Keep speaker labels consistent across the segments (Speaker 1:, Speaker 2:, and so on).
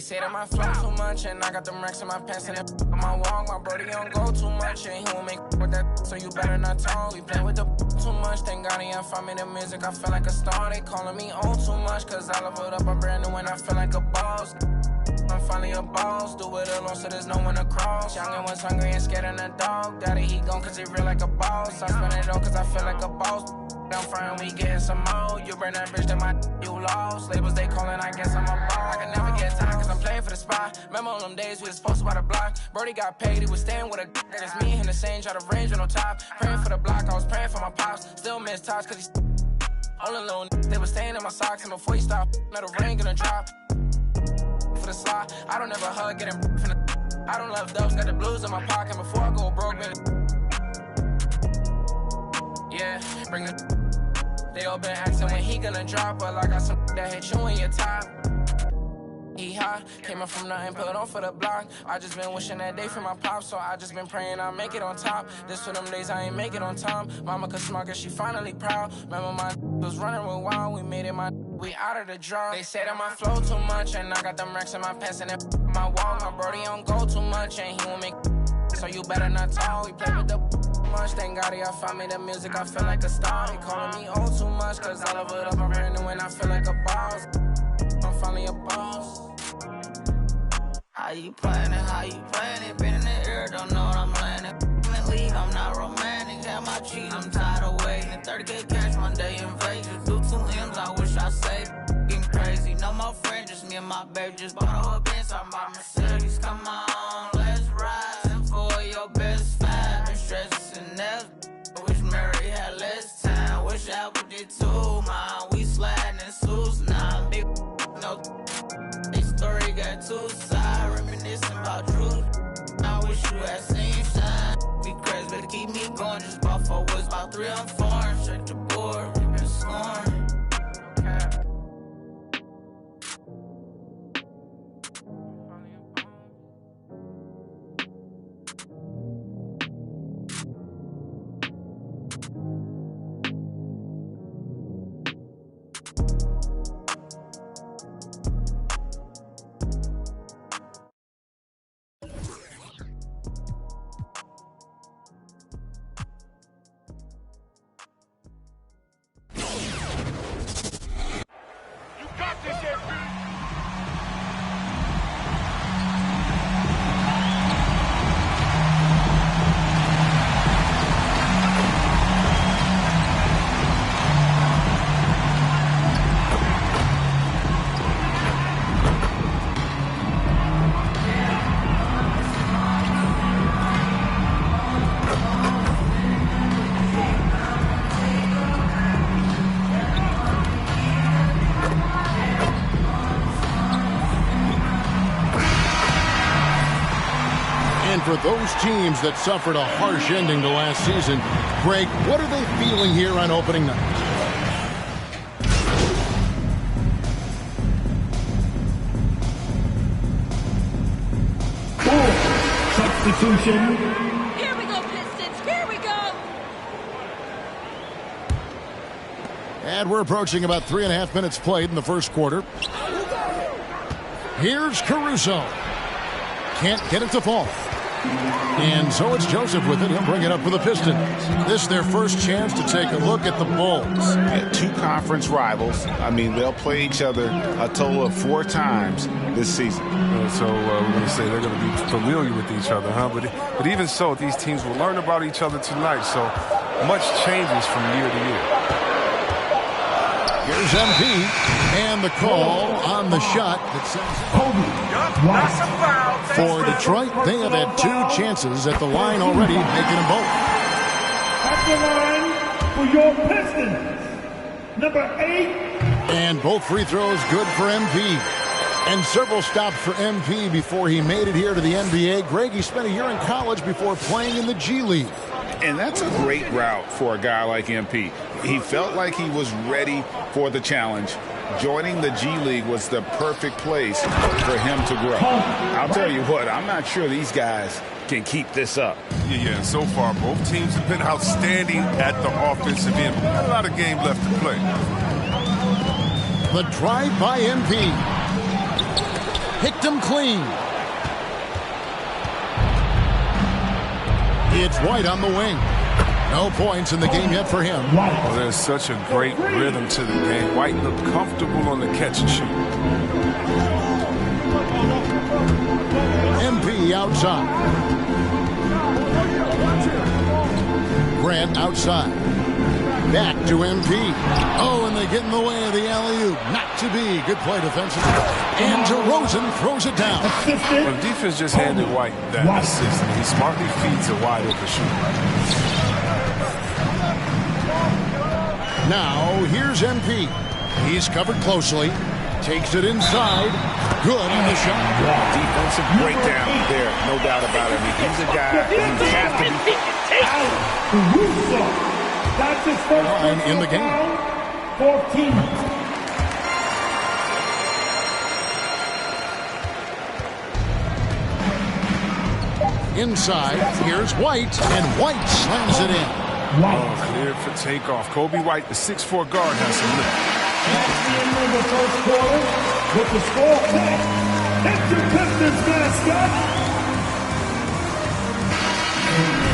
Speaker 1: say that my flow too much, and I got them racks in my pants, and that on my walk, my brody don't go too much, and he won't make with that, so you better not talk. We play with the too much, thank God he ain't find me the music, I feel like a star. They calling me on too much, cause I leveled up, I'm brand new, and I feel like a boss. I'm finally a boss, do it alone so there's no one to cross. Youngin' was hungry and scared of the dog. Daddy, he gone cause he real like a boss. I spend it all cause I feel like a boss. I'm frying, we getting some more. You burn that bitch, then my you lost. Labels they calling, I guess I'm a boss. I can never get time cause I'm playing for the spot. Remember on them days we was posted by the block. Brody got paid, he was staying with a that is me and the same, try to range on top. Praying for the block, I was praying for my pops. Still miss touch cause he's all alone. They was staying in my socks and before he stopped, let a rain gonna drop. For the slot, I don't ever hug, getting from the I don't love those, got the blues in my pocket before I go broke, man. Yeah, bring it. They all been asking when he gonna drop, but I got some that hit you in your top. He high, came up from nothing, put on for the block. I just been wishing that day for my pops, so I just been praying I'll make it on top. This for them days I ain't make it on time. Mama could smug her, she finally proud. Remember my was running with wild, we made it we out of the draw. They say that my flow too much, and I got them racks in my pants and that my wall. My brody don't go too much, and he won't make so you better not talk. We play with the much, thank God he found me the music, I feel like a star. He calling me on too much, cause I love it up, I'm brand new and I feel like a boss. I'm finally a boss.
Speaker 2: How you playing it, how you playing it? Been in the air, don't know what I'm landing. League, I'm not romantic, have my cheese, I'm tired of waiting. 30K cash Monday in Vegas, do 2 M's, I wish I saved. Getting crazy, no more friends, just me and my baby. Just bought a whole Benz, I'm by Mercedes. Come on, let's ride. Send for your best five, been stressing and wish Mary had less time, wish Apple did too, man. We sliding in suits, nah, big no. This story got 2 sides, reminiscing about truth. I wish you had seen shine. Be crazy, better keep me going. Just bought 4 woods, about 3 on 4. Check the board, we been scoring.
Speaker 3: For those teams that suffered a harsh ending to last season, Greg, what are they feeling here on opening night?
Speaker 4: Substitution.
Speaker 5: Here we go, Pistons. Here we go.
Speaker 3: And we're approaching about 3.5 minutes played in the first quarter. Here's Caruso. Can't get it to fall. And so it's Joseph with it. He'll bring it up for the Pistons. This is their first chance to take a look at the Bulls.
Speaker 6: Yeah, 2 conference rivals. I mean, they'll play each other a total of 4 times this season.
Speaker 7: So we're going to say they're going to be familiar with each other, huh? But even so, these teams will learn about each other tonight. So much changes from year to year.
Speaker 3: Here's MP, and the call on the shot that sends for Detroit. They have had 2 chances at the line already, making them both.
Speaker 4: At the line for your Pistons, number 8.
Speaker 3: And both free throws good for MP. And several stops for MP before he made it here to the NBA. Greg, he spent a year in college before playing in the G League.
Speaker 6: And that's a great route for a guy like MP. He felt like he was ready for the challenge. Joining the G League was the perfect place for him to grow. I'll tell you what, I'm not sure these guys can keep this up.
Speaker 7: Yeah, and so far, both teams have been outstanding at the offensive end. Not a lot of game left to play.
Speaker 3: The drive by MP. Picked him clean. It's White on the wing. No points in the game yet for him.
Speaker 7: Well, there's such a great rhythm to the game. White looked comfortable on the catch and shoot.
Speaker 3: MP outside. Grant outside. Back to MP. Oh, and they get in the way of the alley-oop. Not to be. Good play defensively. And DeRozan throws it down.
Speaker 7: Well, the defense just handed White that assist, and he smartly feeds a wide open shooter.
Speaker 3: Now, here's MP. He's covered closely. Takes it inside. Good on the shot.
Speaker 6: Defensive breakdown there, no doubt about it. I mean, he's a guy who has to be.
Speaker 4: That's his first
Speaker 3: line in the game.
Speaker 4: 14.
Speaker 3: Inside, here's White, and White slams it in.
Speaker 7: Oh, cleared for takeoff. Kobe White, the 6'4" guard, has some lift.
Speaker 4: That's the end of the first quarter with the score set. It's your Pistons mascot.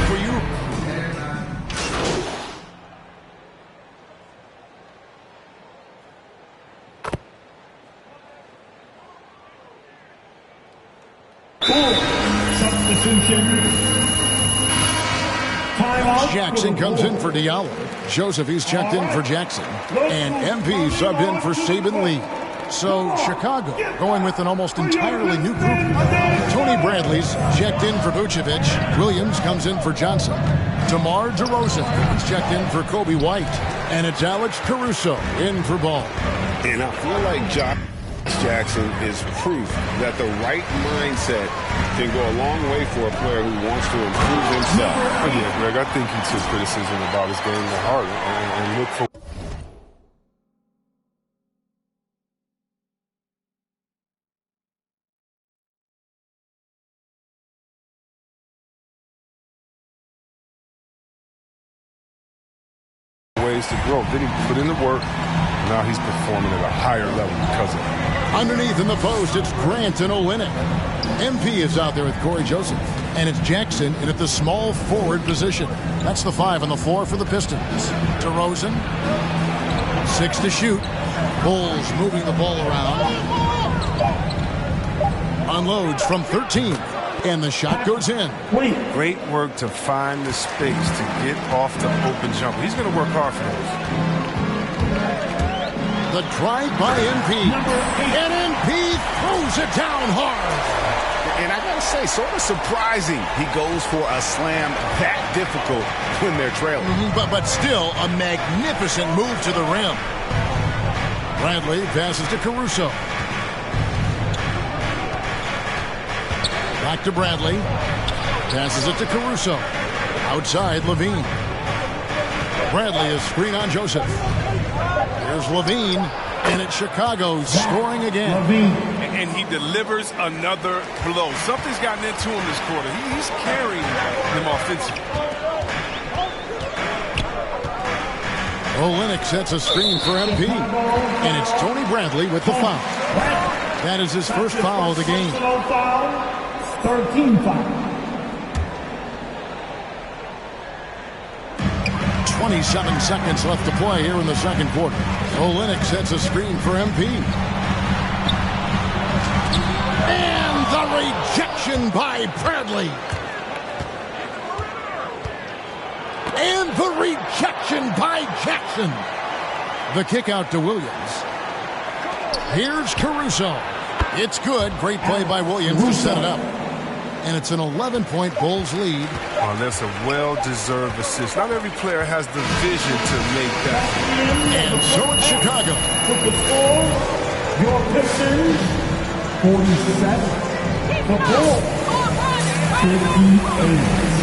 Speaker 3: For you.
Speaker 4: Substitution. Timeout.
Speaker 3: Jackson comes in for Diallo. Joseph, he's checked in for Jackson. And MP subbed in for Saban Lee. So Chicago going with an almost entirely new group. Tony Bradley's checked in for Vucevic. Williams comes in for Johnson. DeMar DeRozan is checked in for Kobe White. And it's Alex Caruso in for Ball.
Speaker 6: And I feel like Josh Jackson is proof that the right mindset can go a long way for a player who wants to improve himself.
Speaker 7: Oh, yeah, Greg, I think he took criticism about his game to heart and look for ways to grow. Then he put in the work. Now he's performing at a higher level because of it.
Speaker 3: Underneath in the post, it's Grant and Olynyk. MP is out there with Corey Joseph. And it's Jackson in at the small forward position. That's the 5 on the floor for the Pistons. DeRozan, 6 to shoot. Bulls moving the ball around. Unloads from 13. And the shot goes in.
Speaker 7: Great work to find the space to get off the open jumper. He's going to work hard for those.
Speaker 3: The drive by MP. And MP throws it down hard.
Speaker 6: And I gotta say, sort of surprising he goes for a slam that difficult when they're trailing.
Speaker 3: But still a magnificent move to the rim. Bradley passes to Caruso. Back to Bradley. Passes it to Caruso. Outside, Levine. Bradley is screen on Joseph. Here's Levine, and it's Chicago scoring again.
Speaker 7: And he delivers another blow. Something's gotten into him this quarter. He's carrying them offensively.
Speaker 3: Olynyk sets a screen for MP, and it's Tony Bradley with the foul. That is his first foul of the game.
Speaker 4: 13 foul.
Speaker 3: 27 seconds left to play here in the second quarter. Olynyk sets a screen for MP. And the rejection by Bradley. And the rejection by Jackson. The kick out to Williams. Here's Caruso. It's good. Great play by Williams to set it up. And it's an 11-point Bulls lead.
Speaker 7: Oh, that's a well-deserved assist. Not every player has the vision to make that.
Speaker 3: And so it's Chicago.
Speaker 4: With the score, your Pistons, 47. The Bulls, 58.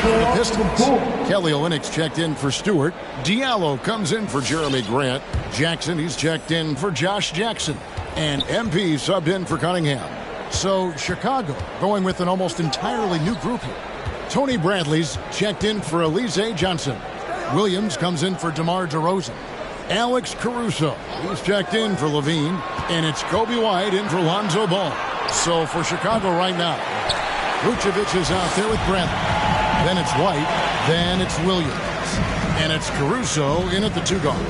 Speaker 3: The Pistons. Kelly Olynyk's checked in for Stewart. Diallo comes in for Jeremy Grant. Jackson, he's checked in for Josh Jackson. And MP subbed in for Cunningham. So Chicago going with an almost entirely new group here. Tony Bradley's checked in for Alize Johnson. Williams comes in for DeMar DeRozan. Alex Caruso, he's checked in for Levine. And it's Kobe White in for Lonzo Ball. So for Chicago right now, Vucevic is out there with Bradley. Then it's White. Then it's Williams. And it's Caruso in at the 2 guard.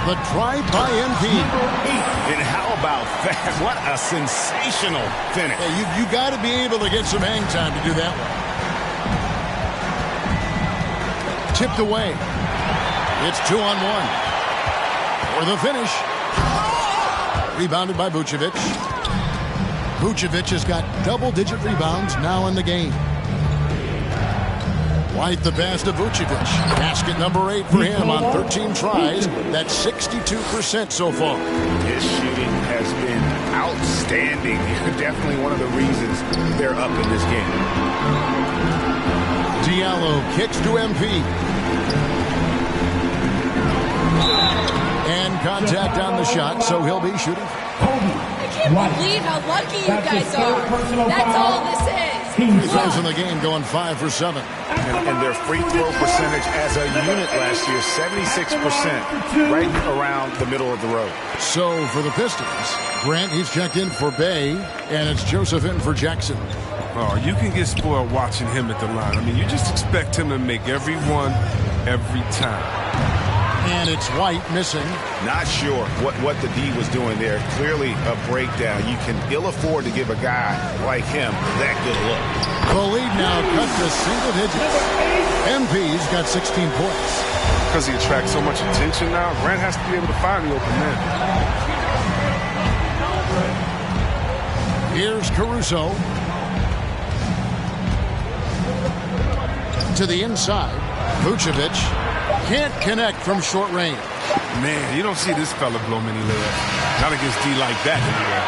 Speaker 3: The drive by MP.
Speaker 6: And how about that? What a sensational finish.
Speaker 3: Hey, you got to be able to get some hang time to do that one. Tipped away. It's 2-on-1. For the finish. Rebounded by Vucevic. Vucevic has got double-digit rebounds now in the game. White the pass to Vucevic. Basket number 8 for him on 13 tries. That's 62% so far.
Speaker 6: His shooting has been outstanding. Definitely one of the reasons they're up in this game.
Speaker 3: Diallo kicks to MP. And contact on the shot, so he'll be shooting.
Speaker 5: I can't believe how lucky you guys are. That's all this is.
Speaker 3: Free throws in the game going 5 for 7.
Speaker 6: And their free throw percentage as a unit last year, 76%, right around the middle of the road.
Speaker 3: So for the Pistons, Grant, he's checked in for Bay, and it's Joseph in for Jackson.
Speaker 7: Oh, you can get spoiled watching him at the line. I mean, you just expect him to make every one, every time.
Speaker 3: And it's White missing.
Speaker 6: Not sure what the D was doing there. Clearly a breakdown. You can ill afford to give a guy like him that good look.
Speaker 3: The lead now cut to single digits. MP's got 16 points.
Speaker 7: Because he attracts so much attention now, Grant has to be able to find the open man.
Speaker 3: Here's Caruso. To the inside. Vucevic can't connect from short range.
Speaker 7: Man, you don't see this fella blow many layups. Not against D like that anyway.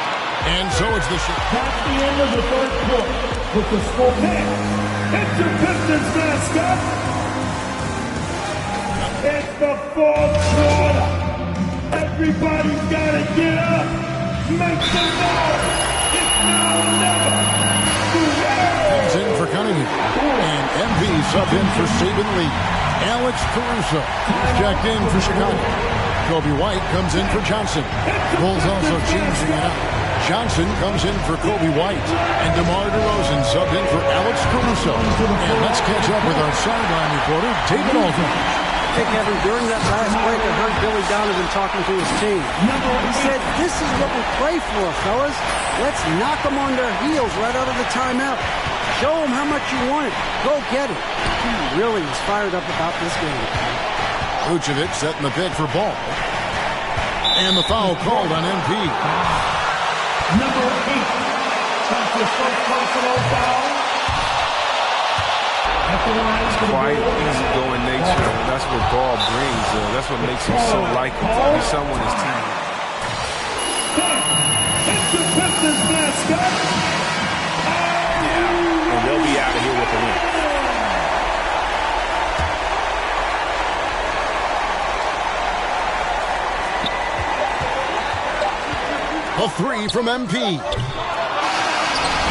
Speaker 3: And so it's the shot.
Speaker 4: That's the end of the third quarter with the score. It's your Pistons mascot. It's the fourth quarter. Everybody's got to get up. Make some noise. It's now or never.
Speaker 3: Comes in for Cunningham. And MP subbed in for Saban Lee. Alex Caruso checked in for Chicago. Kobe White comes in for Johnson. Bulls also changing it up. Johnson comes in for Kobe White. And DeMar DeRozan subbed in for Alex Caruso. And let's catch up with our sideline reporter, David Aldridge.
Speaker 8: Hey, Kevin, during that last break, I heard Billy Donovan talking to his team. He said, this is what we play for, fellas. Let's knock them on their heels right out of the timeout. Show them how much you want it. Go get it. He really is fired up about this game.
Speaker 3: Vucevic setting the pick for Ball. And the foul called on MP.
Speaker 4: Number 8. That's his first personal foul.
Speaker 7: Quiet, easygoing nature. That's what Ball brings. That's what makes him so likable. He's someone his team.
Speaker 4: It's the Pistons mascot.
Speaker 6: And they'll be out of here with the win.
Speaker 3: A 3 from MP.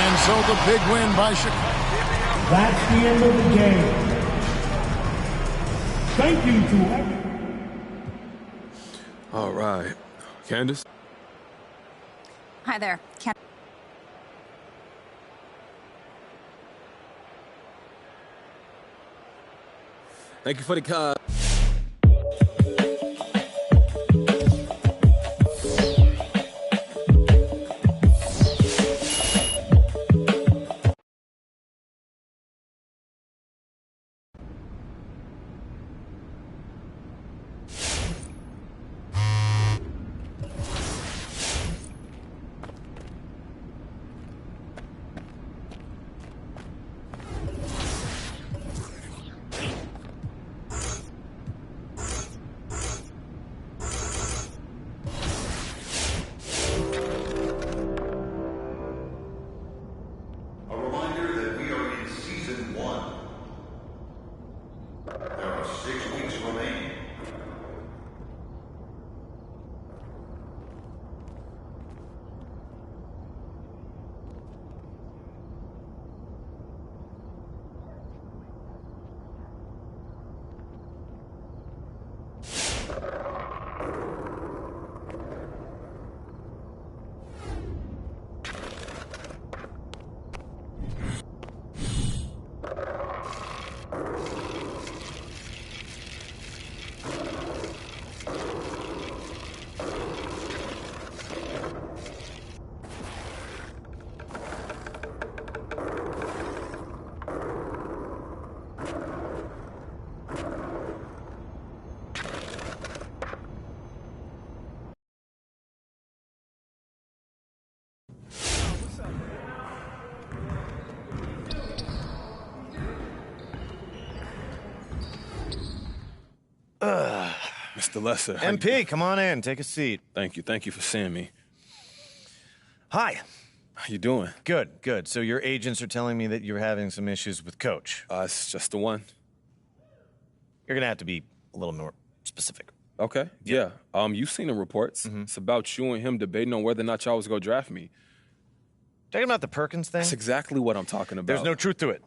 Speaker 3: And so the big win by Chicago.
Speaker 4: That's the end of the game. Thank you to everyone.
Speaker 7: All right. Candace?
Speaker 9: Hi there.
Speaker 10: Thank you for the card.
Speaker 11: Mr. Lesser.
Speaker 12: MP, come on in. Take a seat.
Speaker 11: Thank you. Thank you for seeing me.
Speaker 12: Hi.
Speaker 11: How you doing?
Speaker 12: Good, good. So your agents are telling me that you're having some issues with Coach.
Speaker 11: It's just the one.
Speaker 12: You're going to have to be a little more specific.
Speaker 11: Okay, yeah. You've seen the reports. It's about you and him debating on whether or not y'all was going to draft me.
Speaker 12: Talking about the Perkins thing?
Speaker 11: That's exactly what I'm talking about.
Speaker 12: There's no truth to it.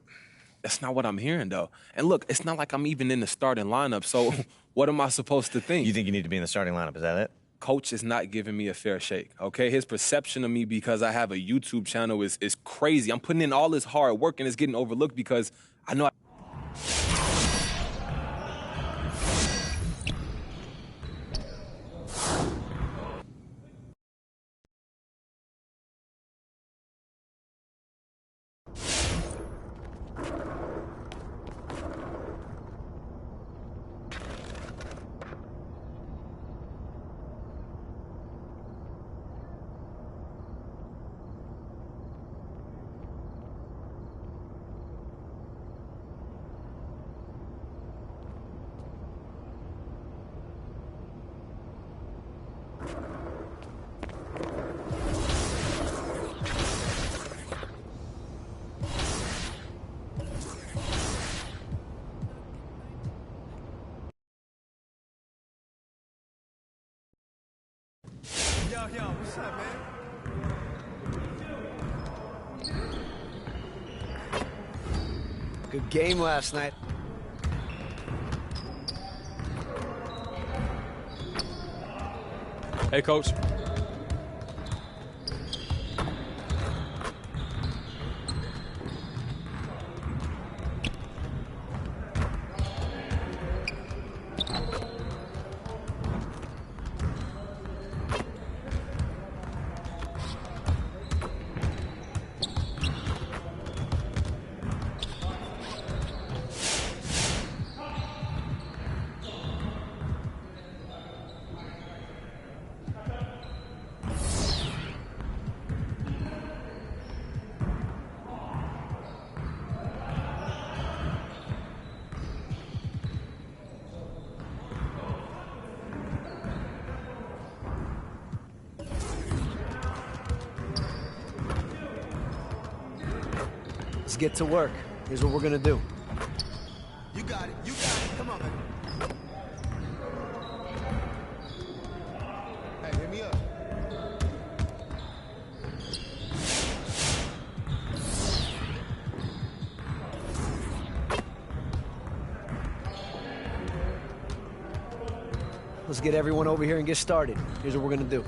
Speaker 11: That's not what I'm hearing, though. And look, it's not like I'm even in the starting lineup, so what am I supposed to think?
Speaker 12: You think you need to be in the starting lineup, is that it?
Speaker 11: Coach is not giving me a fair shake, okay? His perception of me because I have a YouTube channel is crazy. I'm putting in all this hard work and it's getting overlooked because I know
Speaker 13: Yo, what's up, man?
Speaker 8: Good game last night.
Speaker 10: Hey, Coach.
Speaker 8: Let's get to work. Here's what we're gonna do.
Speaker 13: You got it. You got it. Come on, man. Hey, hit me up.
Speaker 8: Let's get everyone over here and get started. Here's what we're gonna do.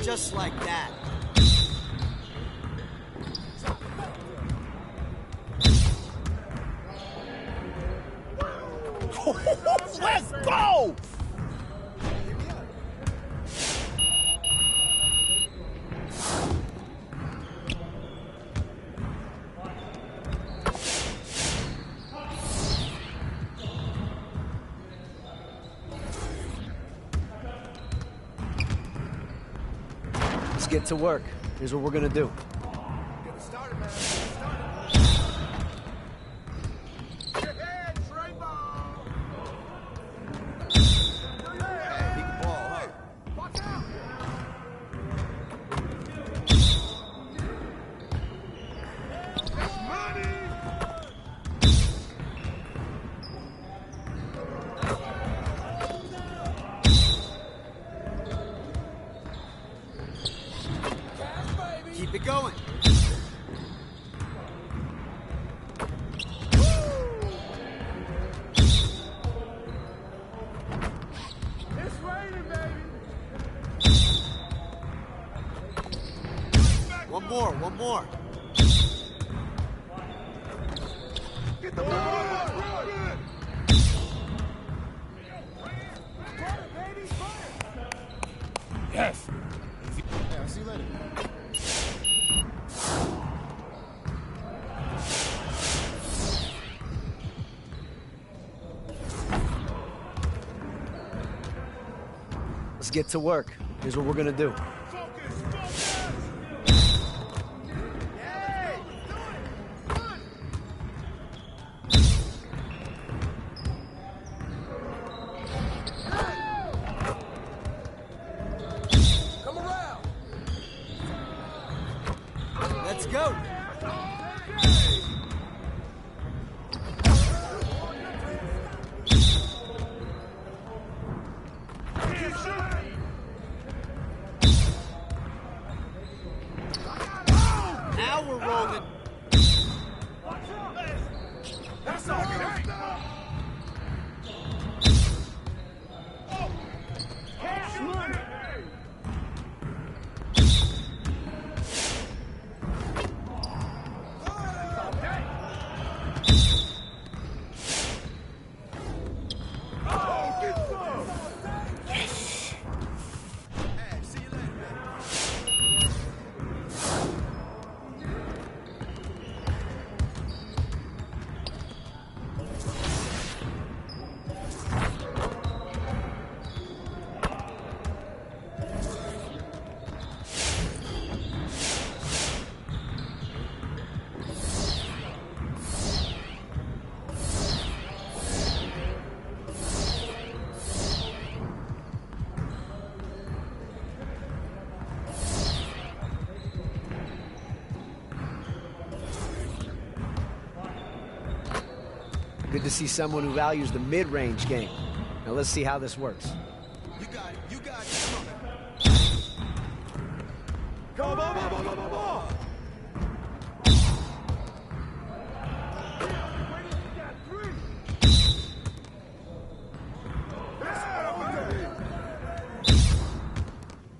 Speaker 8: Just like that.
Speaker 12: Let's go!
Speaker 8: Let's get to work. Here's what we're gonna do.
Speaker 13: Get started, man. Get ahead, Trey Ball. Hey, he can ball, huh? Watch out. That's money.
Speaker 8: Keep it going.
Speaker 13: One more. Get the ball.
Speaker 6: Yes.
Speaker 3: Yeah, I'll see you later.
Speaker 14: Let's get to work. Here's what we're gonna do.
Speaker 13: Come around.
Speaker 14: Let's go. Now we're rolling.
Speaker 13: That's all right.
Speaker 14: Good to see someone who values the mid-range game. Now let's see how this works.
Speaker 13: You got it. You got it. Come on. Come on.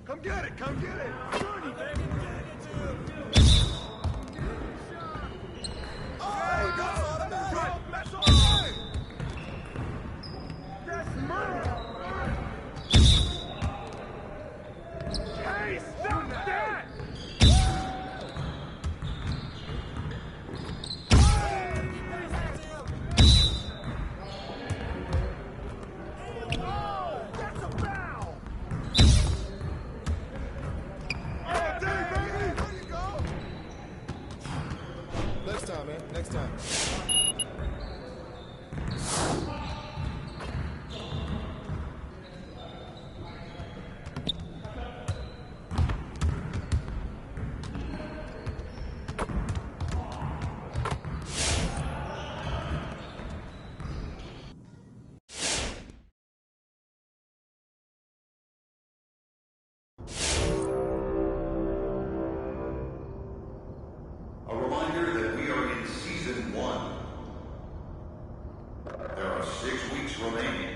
Speaker 13: Come get it. Come get it. Hey, stop that! That's a foul! Oh, dang, baby! There you go!
Speaker 3: Next time, man. Next time.
Speaker 15: A reminder that we are in Season 1. There are 6 weeks remaining.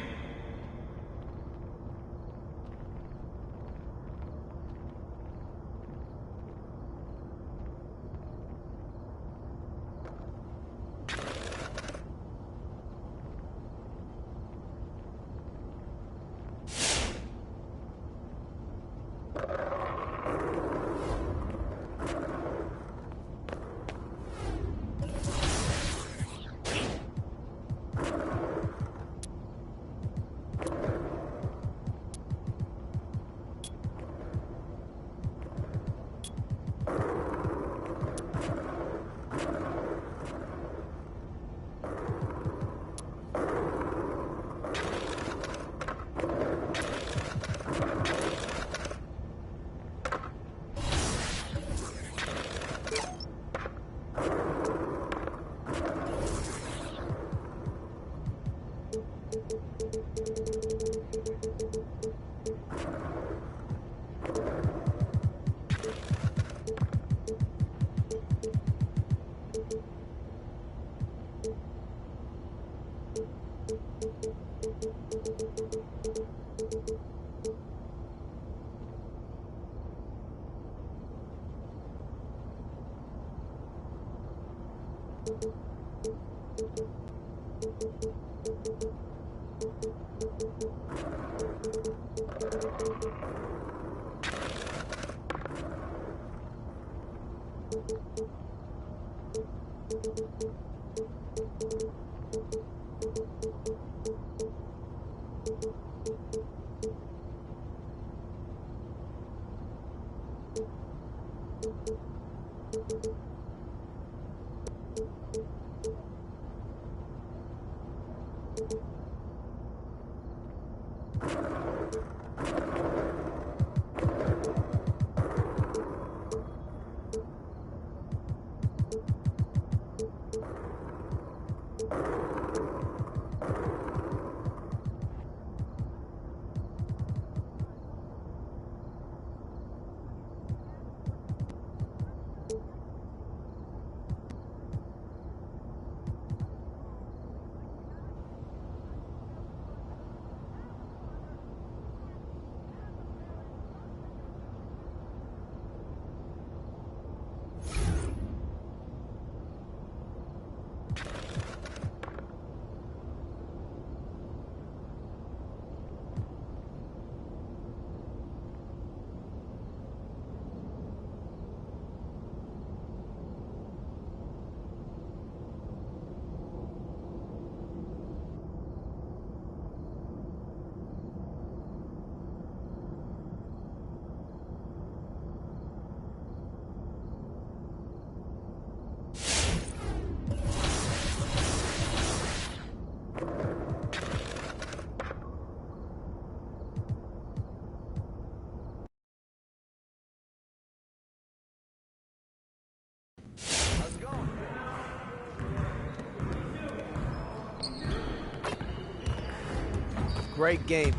Speaker 14: Great game.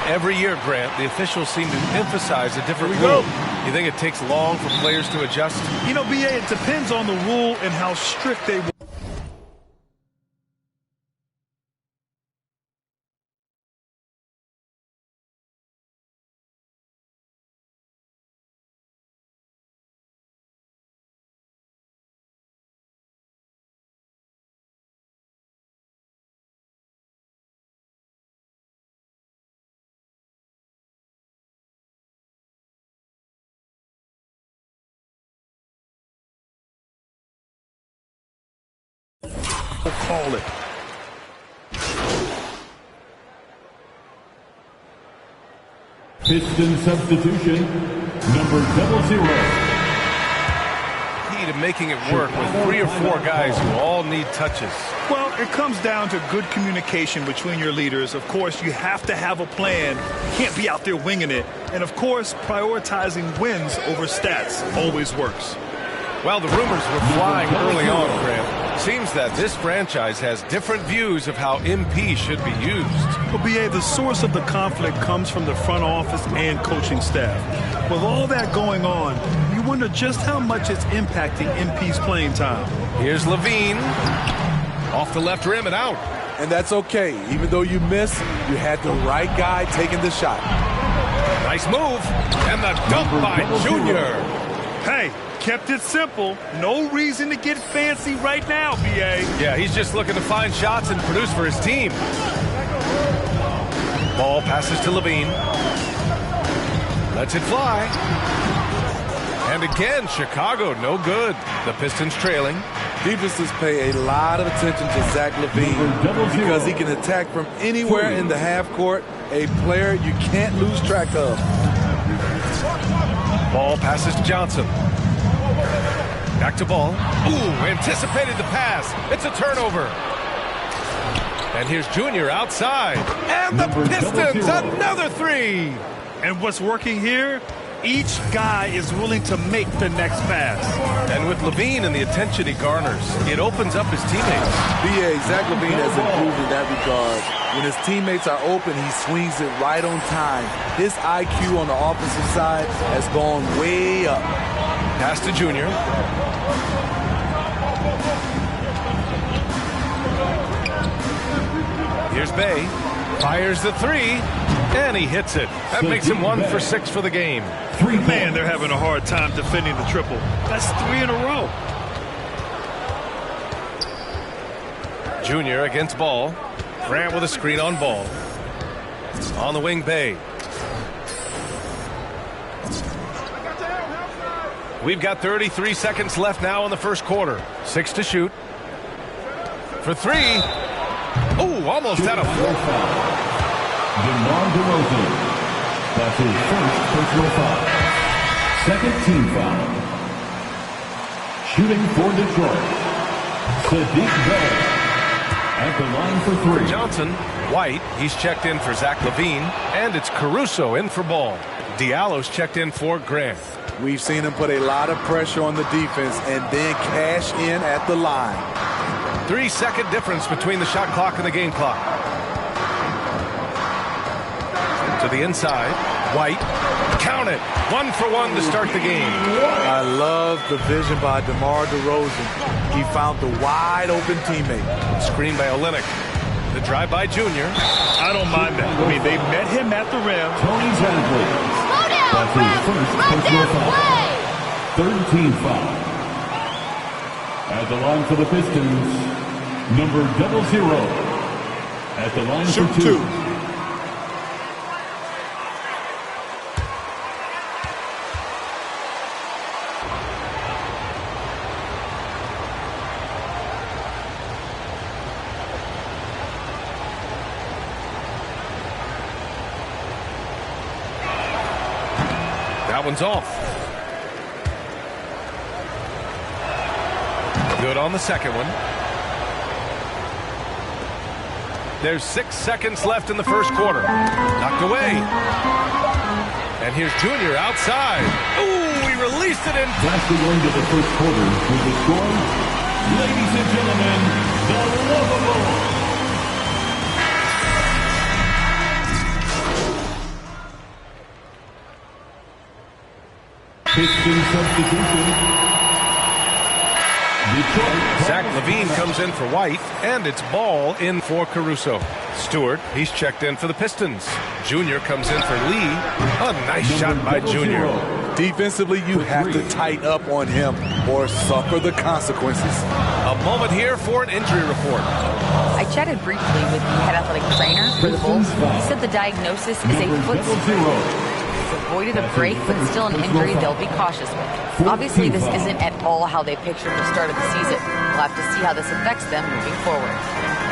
Speaker 16: Every year, Grant, the officials seem to emphasize a different rule. You think it takes long for players to adjust?
Speaker 17: You know, BA, it depends on the rule and how strict they call it.
Speaker 4: Piston substitution, number 00.
Speaker 16: Key to making it work with 3 or 4 guys who all need touches.
Speaker 17: Well, it comes down to good communication between your leaders. Of course, you have to have a plan. You can't be out there winging it. And, of course, prioritizing wins over stats always works.
Speaker 16: Well, the rumors were flying early on, Grant. Seems that this franchise has different views of how MP should be used.
Speaker 17: Well, BA, the source of the conflict comes from the front office and coaching staff. With all that going on, you wonder just how much it's impacting MP's playing time.
Speaker 16: Here's Levine. Off the left rim and out.
Speaker 18: And that's okay. Even though you missed, you had the right guy taking the shot.
Speaker 16: Nice move. And the dunk by Junior.
Speaker 17: Hey, kept it simple. No reason to get fancy right now, BA.
Speaker 16: Yeah, he's just looking to find shots and produce for his team. Ball passes to Levine. Lets it fly. And again, Chicago, no good. The Pistons trailing.
Speaker 18: Defenses pay a lot of attention to Zach Levine because he can attack from anywhere in the half court, a player you can't lose track of.
Speaker 16: Ball passes to Johnson. Back to Ball. Ooh, anticipated the pass. It's a turnover. And here's Junior outside. And the Pistons, another 3.
Speaker 17: And what's working here? Each guy is willing to make the next pass.
Speaker 16: And with Levine and the attention he garners, it opens up his teammates.
Speaker 18: BA, Zach Levine has improved in that regard. When his teammates are open, he swings it right on time. His IQ on the offensive side has gone way up.
Speaker 16: Pass to Junior. Here's Bay. Fires the 3, and he hits it. That makes him 1 for 6 for the game.
Speaker 17: Man, they're having a hard time defending the triple. That's 3 in a row.
Speaker 16: Junior against Ball. Grant with a screen on Ball. On the wing, Bay. We've got 33 seconds left now in the first quarter. 6 to shoot. For 3. Oh, almost had a foul.
Speaker 4: DeMar DeRozan. That's his first personal foul. Second team foul. Shooting for Detroit. Sadiq Bey at the line for 3.
Speaker 16: Johnson, White, he's checked in for Zach LaVine, and it's Caruso in for Ball. Diallo's checked in for Grant.
Speaker 18: We've seen him put a lot of pressure on the defense and then cash in at the line.
Speaker 16: 3-second difference between the shot clock and the game clock. To the inside, White, count it, 1 for 1 to start the game.
Speaker 18: I love the vision by DeMar DeRozan. He found the wide open teammate.
Speaker 16: Screen by Olynyk. The drive by Junior.
Speaker 17: I don't mind that. I mean, they met him at the rim.
Speaker 4: Tony Bradley.
Speaker 5: Slow down,
Speaker 4: That's his first personal foul. Third team foul. At the line for the Pistons, number 00. At the line for 2.
Speaker 16: One's off. Good on the second one. There's 6 seconds left in the first quarter. Knocked away. And here's Junior outside. Ooh, he released it in.
Speaker 4: That's the end of the first quarter with the score. Ladies and gentlemen, the lovable.
Speaker 16: Zach LaVine comes in for White, and it's Ball in for Caruso. Stewart, he's checked in for the Pistons. Junior comes in for Lee. A nice shot by Junior.
Speaker 18: Defensively, you have to tighten up on him or suffer the consequences.
Speaker 16: A moment here for an injury report.
Speaker 19: I chatted briefly with the head athletic trainer for the Bulls. He said the diagnosis is a foot sprain. Avoided a break, but still an injury they'll be cautious with. Obviously, this isn't at all how they pictured the start of the season. We'll have to see how this affects them moving forward.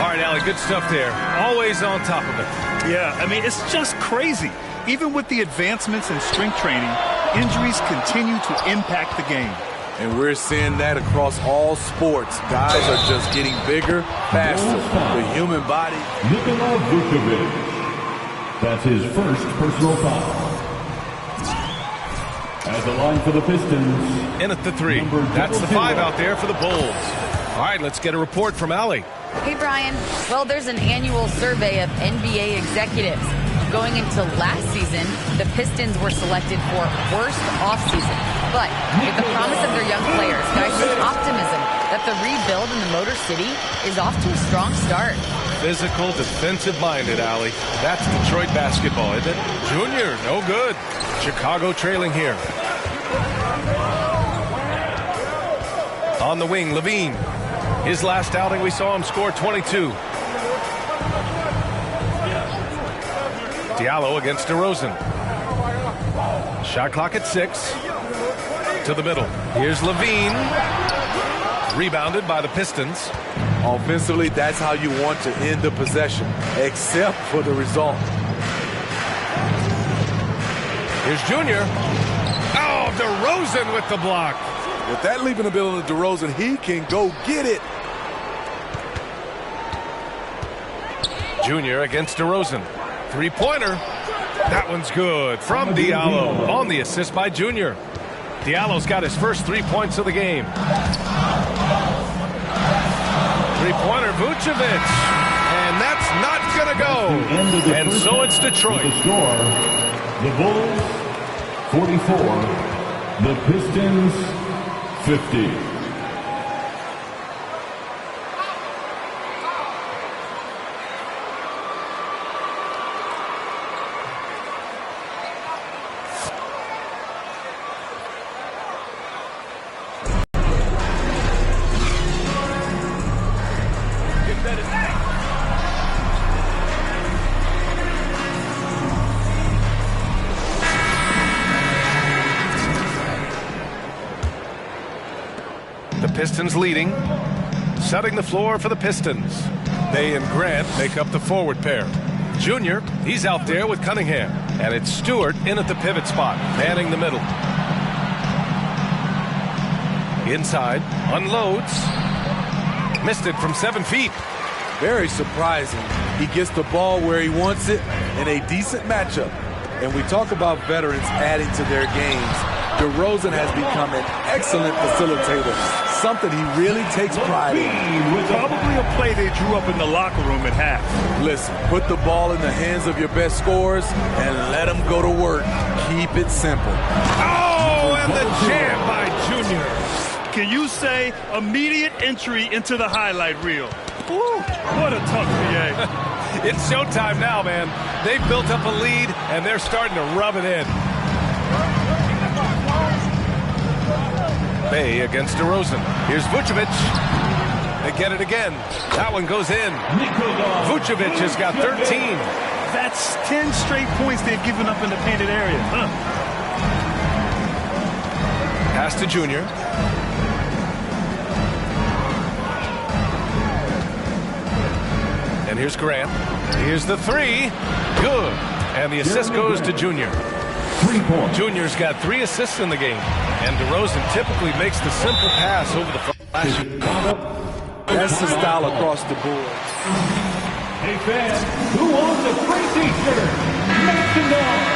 Speaker 16: All right, Allie, good stuff there. Always on top of it.
Speaker 17: Yeah, I mean, it's just crazy. Even with the advancements in strength training, injuries continue to impact the game.
Speaker 18: And we're seeing that across all sports. Guys are just getting bigger, faster. The human body.
Speaker 4: Nikola Vucevic. That's his first personal foul. At the line for the Pistons.
Speaker 16: In at the 3. That's the 5 out there for the Bulls. All right, let's get a report from Allie.
Speaker 19: Hey, Brian. Well, there's an annual survey of NBA executives. Going into last season, the Pistons were selected for worst offseason. But with the promise of their young players, guys show optimism that the rebuild in the Motor City is off to a strong start.
Speaker 16: Physical, defensive-minded, Allie. That's Detroit basketball, isn't it? Junior, no good. Chicago trailing here. On the wing, LaVine. His last outing, we saw him score 22. Diallo against DeRozan. Shot clock at 6. To the middle. Here's LaVine. Rebounded by the Pistons.
Speaker 18: Offensively, that's how you want to end the possession, except for the result.
Speaker 16: Here's Junior. Oh, DeRozan with the block.
Speaker 18: With that leaping ability of DeRozan, he can go get it.
Speaker 16: Junior against DeRozan. Three-pointer. That one's good from Diallo on the assist by Junior. Diallo's got his first 3 points of the game. Three-pointer, Vucevic. And that's not going to go. And so it's Detroit.
Speaker 4: The score, the Bulls, 44. The Pistons, 50.
Speaker 16: Pistons leading, setting the floor for the Pistons. They and Grant make up the forward pair. Junior, he's out there with Cunningham. And it's Stewart in at the pivot spot, manning the middle. Inside, unloads. Missed it from 7 feet.
Speaker 18: Very surprising. He gets the ball where he wants it in a decent matchup. And we talk about veterans adding to their games. DeRozan has become an excellent facilitator, something he really takes pride in.
Speaker 17: Probably a play they drew up in the locker room at half.
Speaker 18: Listen, put the ball in the hands of your best scorers and let them go to work. Keep it simple.
Speaker 16: Oh, and the jam by Junior.
Speaker 17: Can you say immediate entry into the highlight reel? Woo, what a tough PA.
Speaker 16: It's showtime now, man. They've built up a lead, and they're starting to rub it in. Bay against DeRozan. Here's Vucevic. They get it again. That one goes in. Vucevic has got 13.
Speaker 17: That's 10 straight points they've given up in the painted area.
Speaker 16: Pass to Junior. And here's Grant. Here's the three. Good. And the assist goes to Junior. Junior's got 3 assists in the game. And DeRozan typically makes the simple pass over the flash.
Speaker 18: That's the style across the board.
Speaker 4: Hey fans, who wants a free t-shirt? Make some noise.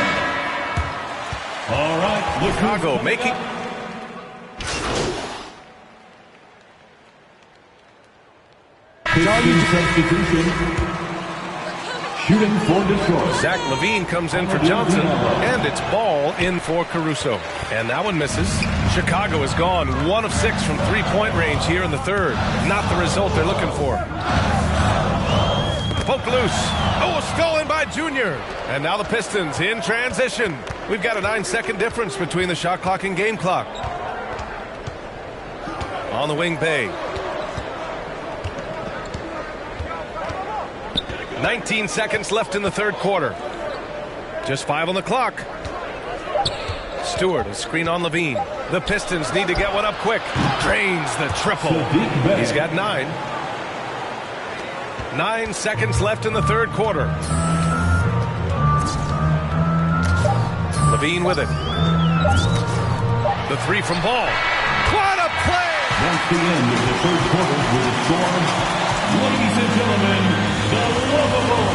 Speaker 4: All right,
Speaker 16: Chicago making...
Speaker 4: substitution. Shooting for Detroit.
Speaker 16: Zach LaVine comes in for Johnson, and it's ball in for Caruso. And that one misses. Chicago has gone 1 of 6 from three-point range here in the third. Not the result they're looking for. Poked loose. Oh, stolen by Junior. And now the Pistons in transition. We've got a 9-second difference between the shot clock and game clock. On the wing, Bay. 19 seconds left in the third quarter. Just 5 on the clock. Stewart, a screen on LaVine. The Pistons need to get one up quick. Drains the triple. He's got 9. 9 seconds left in the third quarter. LaVine with it. The three from Ball. What a play!
Speaker 4: That's the end of the third quarter with a score. Ladies and gentlemen, the lovable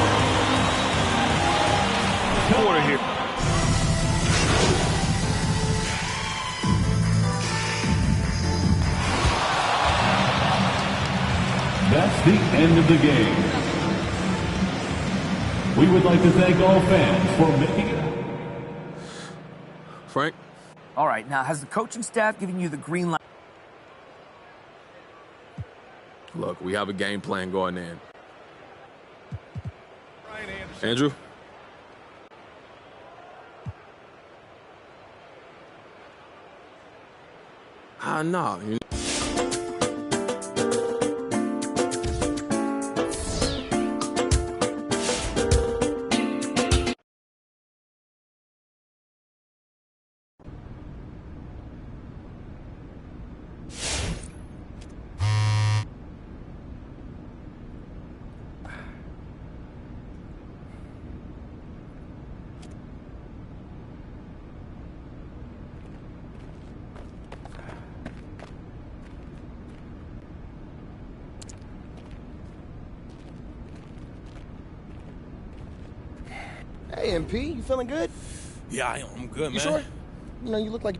Speaker 17: quarter here.
Speaker 4: That's the end of the game. We would like to thank all fans for making it.
Speaker 10: Frank?
Speaker 20: All right, now has the coaching staff given you the green light?
Speaker 10: Look, we have a game plan going in. Andrew? No.
Speaker 21: Hey, MP, you feeling good?
Speaker 11: Yeah, I'm good, man.
Speaker 21: You sure? You know, you look like...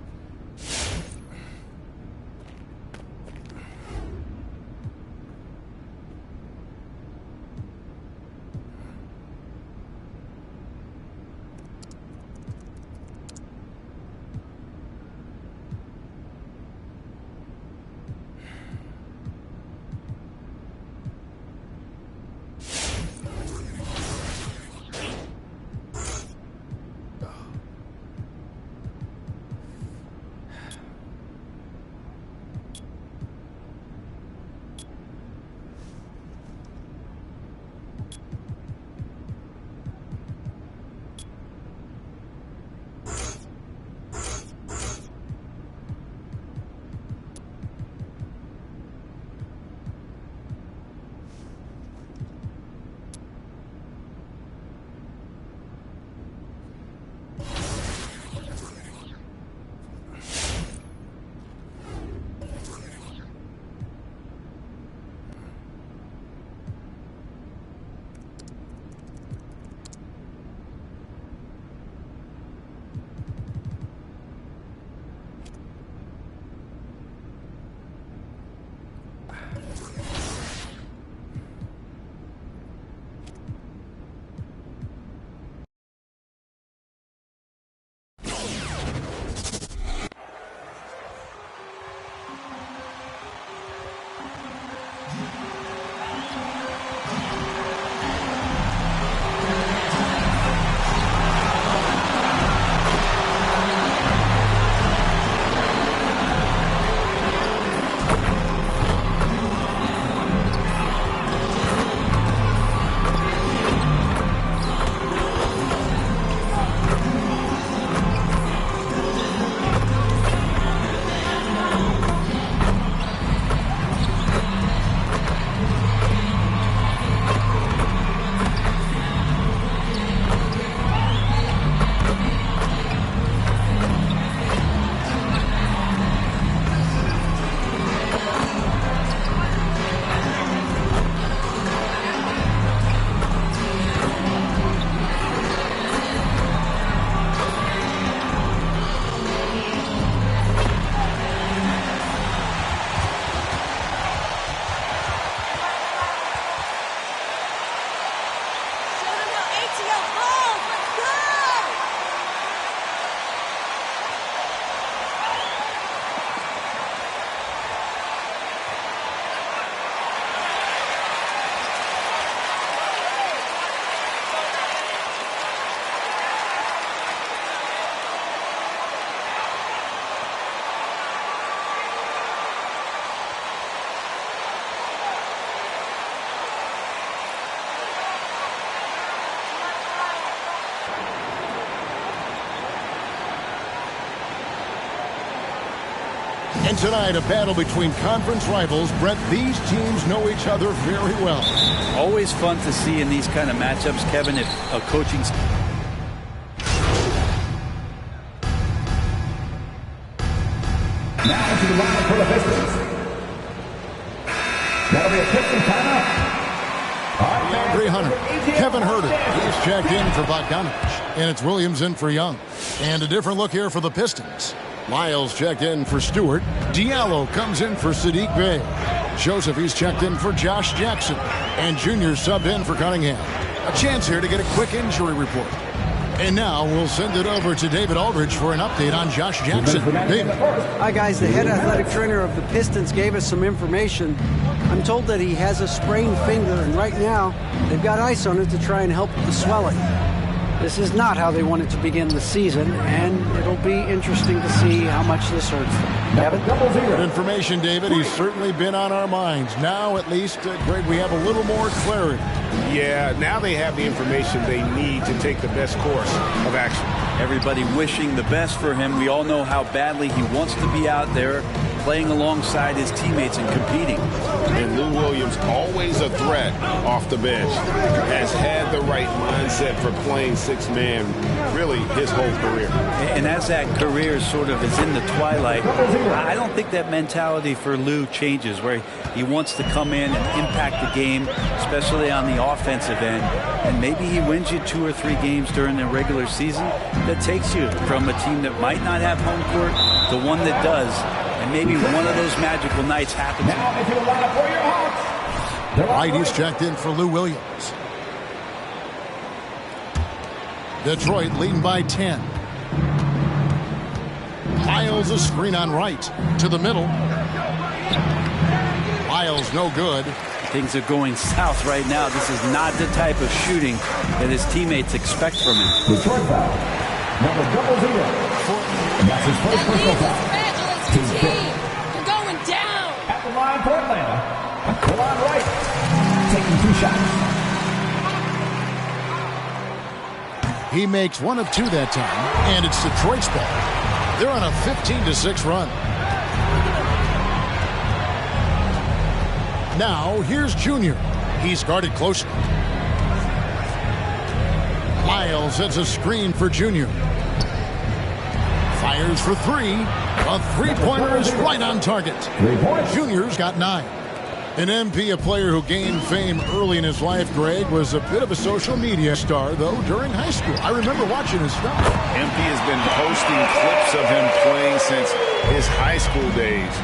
Speaker 3: And tonight, a battle between conference rivals. Brett, these teams know each other very well.
Speaker 1: Always fun to see in these kind of matchups, Kevin, if a coaching...
Speaker 4: Now to the line for the Pistons. That'll be a Piston timeout.
Speaker 3: DeAndre Hunter, Kevin Herter, he's checked in for Bogdanovich, and it's Williams in for Young. And a different look here for the Pistons. Lyles checked in for Stewart. Diallo comes in for Sadiq Bey. Joseph, he's checked in for Josh Jackson. And Junior subbed in for Cunningham. A chance here to get a quick injury report. And now we'll send it over to David Aldridge for an update on Josh Jackson. David.
Speaker 8: Hi, guys. The head athletic trainer of the Pistons gave us some information. I'm told that he has a sprained finger, and right now they've got ice on it to try and help with the swelling. This is not how they wanted to begin the season, and it'll be interesting to see how much this hurts them. Kevin?
Speaker 3: Good information, David. He's certainly been on our minds. Now, at least, Greg, we have a little more clarity.
Speaker 22: Yeah, now they have the information they need to take the best course of action.
Speaker 1: Everybody wishing the best for him. We all know how badly he wants to be out there playing alongside his teammates and competing.
Speaker 22: And Lou Williams, always a threat off the bench, has had the right mindset for playing six-man really his whole career.
Speaker 1: And as that career sort of is in the twilight, I don't think that mentality for Lou changes, where he wants to come in and impact the game, especially on the offensive end. And maybe he wins you 2 or 3 games during the regular season that takes you from a team that might not have home court to one that does. And maybe one of those magical nights happens.
Speaker 4: Now into the lineup for your Hawks.
Speaker 3: Right, he's checked in for Lou Williams. Detroit leading by 10. Lyles a screen on right. To the middle. Lyles no good.
Speaker 1: Things are going south right now. This is not the type of shooting that his teammates expect from him.
Speaker 4: Detroit foul. Number 00. That's his first personal foul.
Speaker 5: Team, you're going down.
Speaker 4: At the line for Atlanta. Kalon Wright taking 2 shots.
Speaker 3: He makes 1 of 2 that time, and it's Detroit's ball. They're on a 15-6 run. Now, here's Junior. He's guarded closely. Lyles sets a screen for Junior. Fires for 3. A 3-pointer is right on target. Junior's got 9. An MP, a player who gained fame early in his life, Greg, was a bit of a social media star, though, during high school. I remember watching his stuff.
Speaker 6: MP has been posting clips of him playing since his high school days.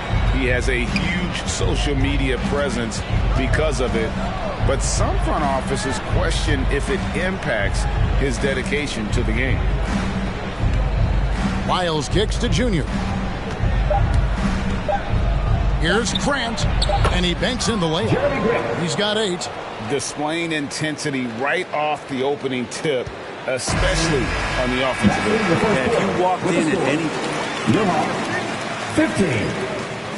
Speaker 6: He has a huge social media presence because of it. But some front offices question if it impacts his dedication to the game.
Speaker 3: Lyles kicks to Junior. Here's Grant, and he banks in the layup. He's got 8.
Speaker 6: Displaying intensity right off the opening tip, especially on the offensive end.
Speaker 1: Yeah, if you walked in at any...
Speaker 4: 15.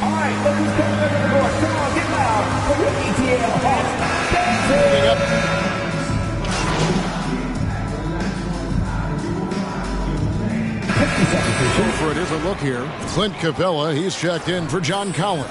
Speaker 4: All right, look who's coming over the board. Come on, get loud for your ETL Hawks.
Speaker 3: For a different look here, Clint Capella, he's checked in for John Collins.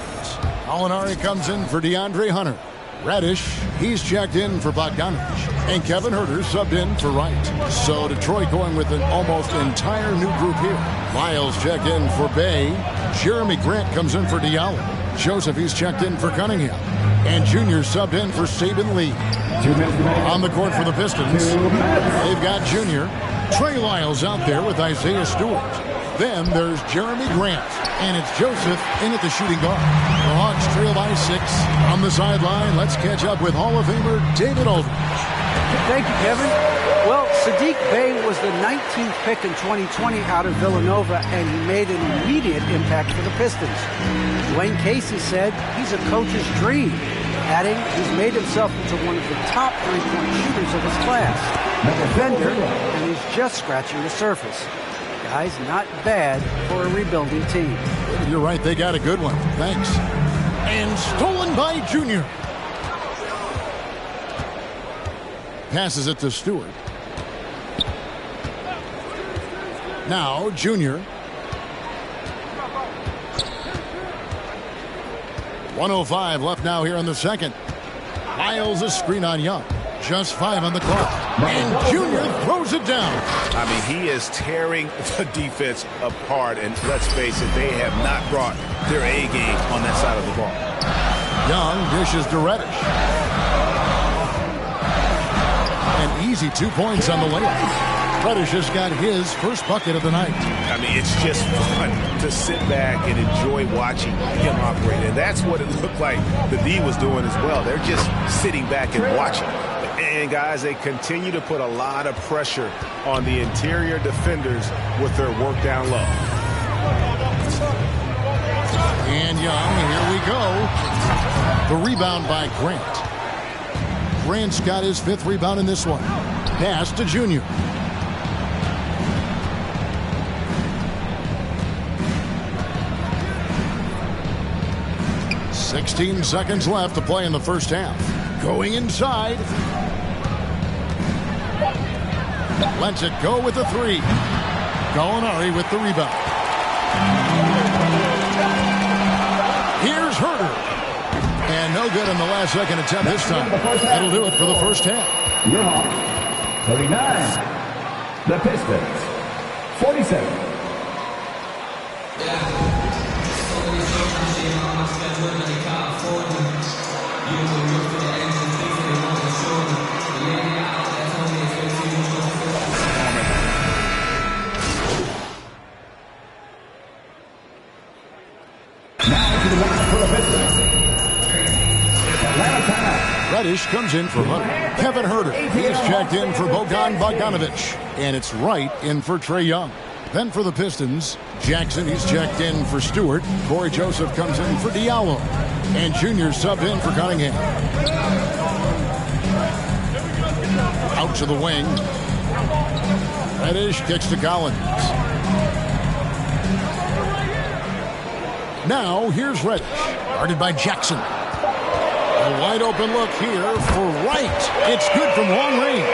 Speaker 3: Alinari comes in for DeAndre Hunter. Radish, he's checked in for Bogdanovich. And Kevin Herter subbed in for Wright. So Detroit going with an almost entire new group here. Lyles checked in for Bey. Jeremy Grant comes in for Diallo. Joseph, he's checked in for Cunningham. And Junior subbed in for Saban Lee. On the court for the Pistons, they've got Junior. Trey Lyles out there with Isaiah Stewart. Then there's Jeremy Grant, and it's Joseph in at the shooting guard. The Hawks trail by 6. On the sideline, let's catch up with Hall of Famer David Aldridge.
Speaker 8: Thank you, Kevin. Well, Sadiq Bey was the 19th pick in 2020 out of Villanova, and he made an immediate impact for the Pistons. Dwayne Casey said he's a coach's dream, adding he's made himself into one of the top 3-point shooters of his class. A defender, and he's just scratching the surface. Guys, not bad for a rebuilding team.
Speaker 3: You're right, they got a good one. Thanks. And stolen by Junior. Passes it to Stewart. Now, Junior. 1:05 left now here in the second. Miles a screen on Young. Just 5 on the clock. And Junior throws it down.
Speaker 22: I mean, he is tearing the defense apart. And let's face it, they have not brought their A game on that side of the ball.
Speaker 3: Young dishes to Reddish. An easy 2 points on the layup. Reddish has got his first bucket of the night.
Speaker 22: I mean, it's just fun to sit back and enjoy watching him operate. And that's what it looked like the D was doing as well. They're just sitting back and watching. And, guys, they continue to put a lot of pressure on the interior defenders with their work down low.
Speaker 3: And Young, here we go. The rebound by Grant. Grant's got his 5th rebound in this one. Pass to Junior. "16 seconds left to play in the first half. Going inside. Lets it go with the 3. Gallinari with the rebound. Here's Herter. And no good in the last second attempt this time. That'll do it for the first half.
Speaker 4: You're off. 39. The Pistons. 47.
Speaker 3: Reddish comes in for Hunter. Kevin Herter. He is checked in for Bogdan Bogdanovic. And it's Wright in for Trae Young. Then for the Pistons, Jackson, he's checked in for Stewart. Corey Joseph comes in for Diallo. And Junior subbed in for Cunningham. Out to the wing. Reddish kicks to Collins. Now here's Reddish. Guarded by Jackson. A wide open look here for Wright. It's good from long range.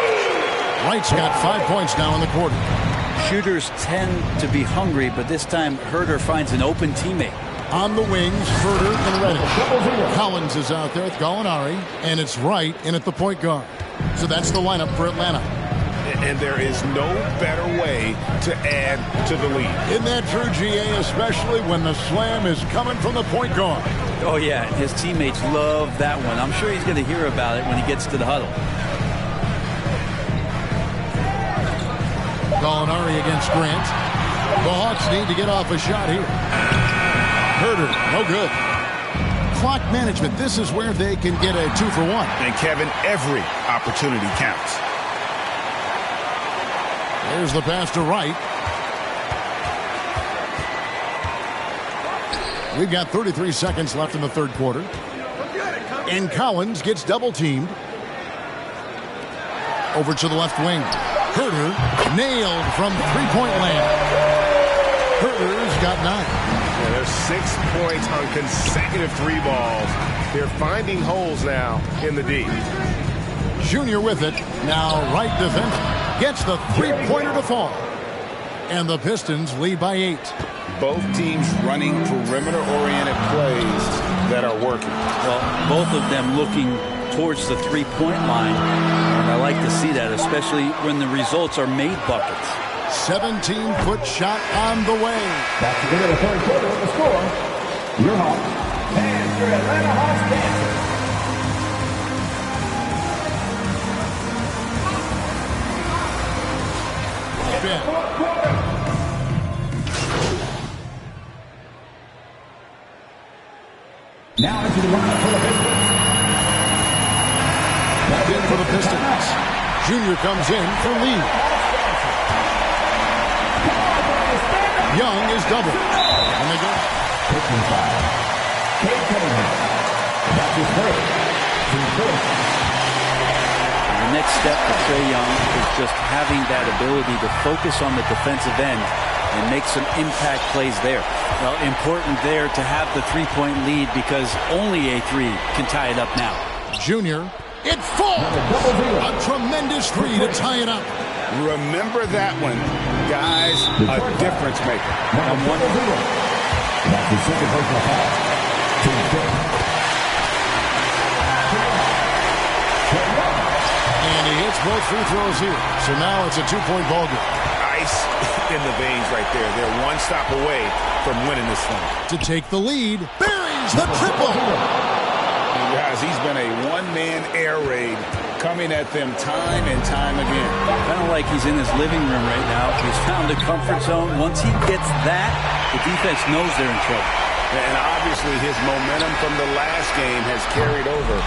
Speaker 3: Wright's got 5 points now in the quarter.
Speaker 1: Shooters tend to be hungry, but this time Herter finds an open teammate.
Speaker 3: On the wings, Herter and Reddish. Collins is out there with Gallinari, and it's Wright in at the point guard. So that's the lineup for Atlanta.
Speaker 22: And there is no better way to add to the lead.
Speaker 3: Isn't that true, GA, especially when the slam is coming from the point guard?
Speaker 1: Oh, yeah, his teammates love that one. I'm sure he's going to hear about it when he gets to the huddle.
Speaker 3: Gallinari against Grant. The Hawks need to get off a shot here. Herter, no good. Clock management, this is where they can get a 2 for 1.
Speaker 22: And Kevin, every opportunity counts.
Speaker 3: There's the pass to Wright. We've got 33 seconds left in the third quarter. And Collins gets double teamed. Over to the left wing. Herter nailed from three-point land. Herter's got 9.
Speaker 22: Yeah, there's 6 points on consecutive 3 balls. They're finding holes now in the D.
Speaker 3: Junior with it. Now Wright defense gets the three-pointer to fall. And the Pistons lead by 8.
Speaker 22: Both teams running perimeter-oriented plays that are working.
Speaker 1: Well, both of them looking towards the three-point line. And I like to see that, especially when the results are made buckets.
Speaker 3: 17-foot shot on the way.
Speaker 4: Back to the third quarter with the score. Your Hawks and your Atlanta Hawks Panthers. Now into the lineup for the Pistons.
Speaker 3: Back in for the Pistons. Junior comes in for Lee. Young is double. And they go.
Speaker 4: Pistons foul. Cade Cunningham. That's his first.
Speaker 1: The next step for Trae Young is just having that ability to focus on the defensive end and make some impact plays there. Well, important there to have the three-point lead because only a 3 can tie it up now.
Speaker 3: Junior, it falls! A tremendous 3 to tie it up.
Speaker 22: Remember that one, guys, a difference maker.
Speaker 4: That's the second personal foul. Team
Speaker 3: hits both free throws here. So now it's a 2-point ball game.
Speaker 6: Ice in the veins right there. They're one stop away from winning this one.
Speaker 3: To take the lead, buries the triple.
Speaker 6: Guys, he's been a one-man air raid coming at them time and time again.
Speaker 1: Kind of like he's in his living room right now. He's found a comfort zone. Once he gets that, the defense knows they're in trouble.
Speaker 6: And obviously his momentum from the last game has carried over.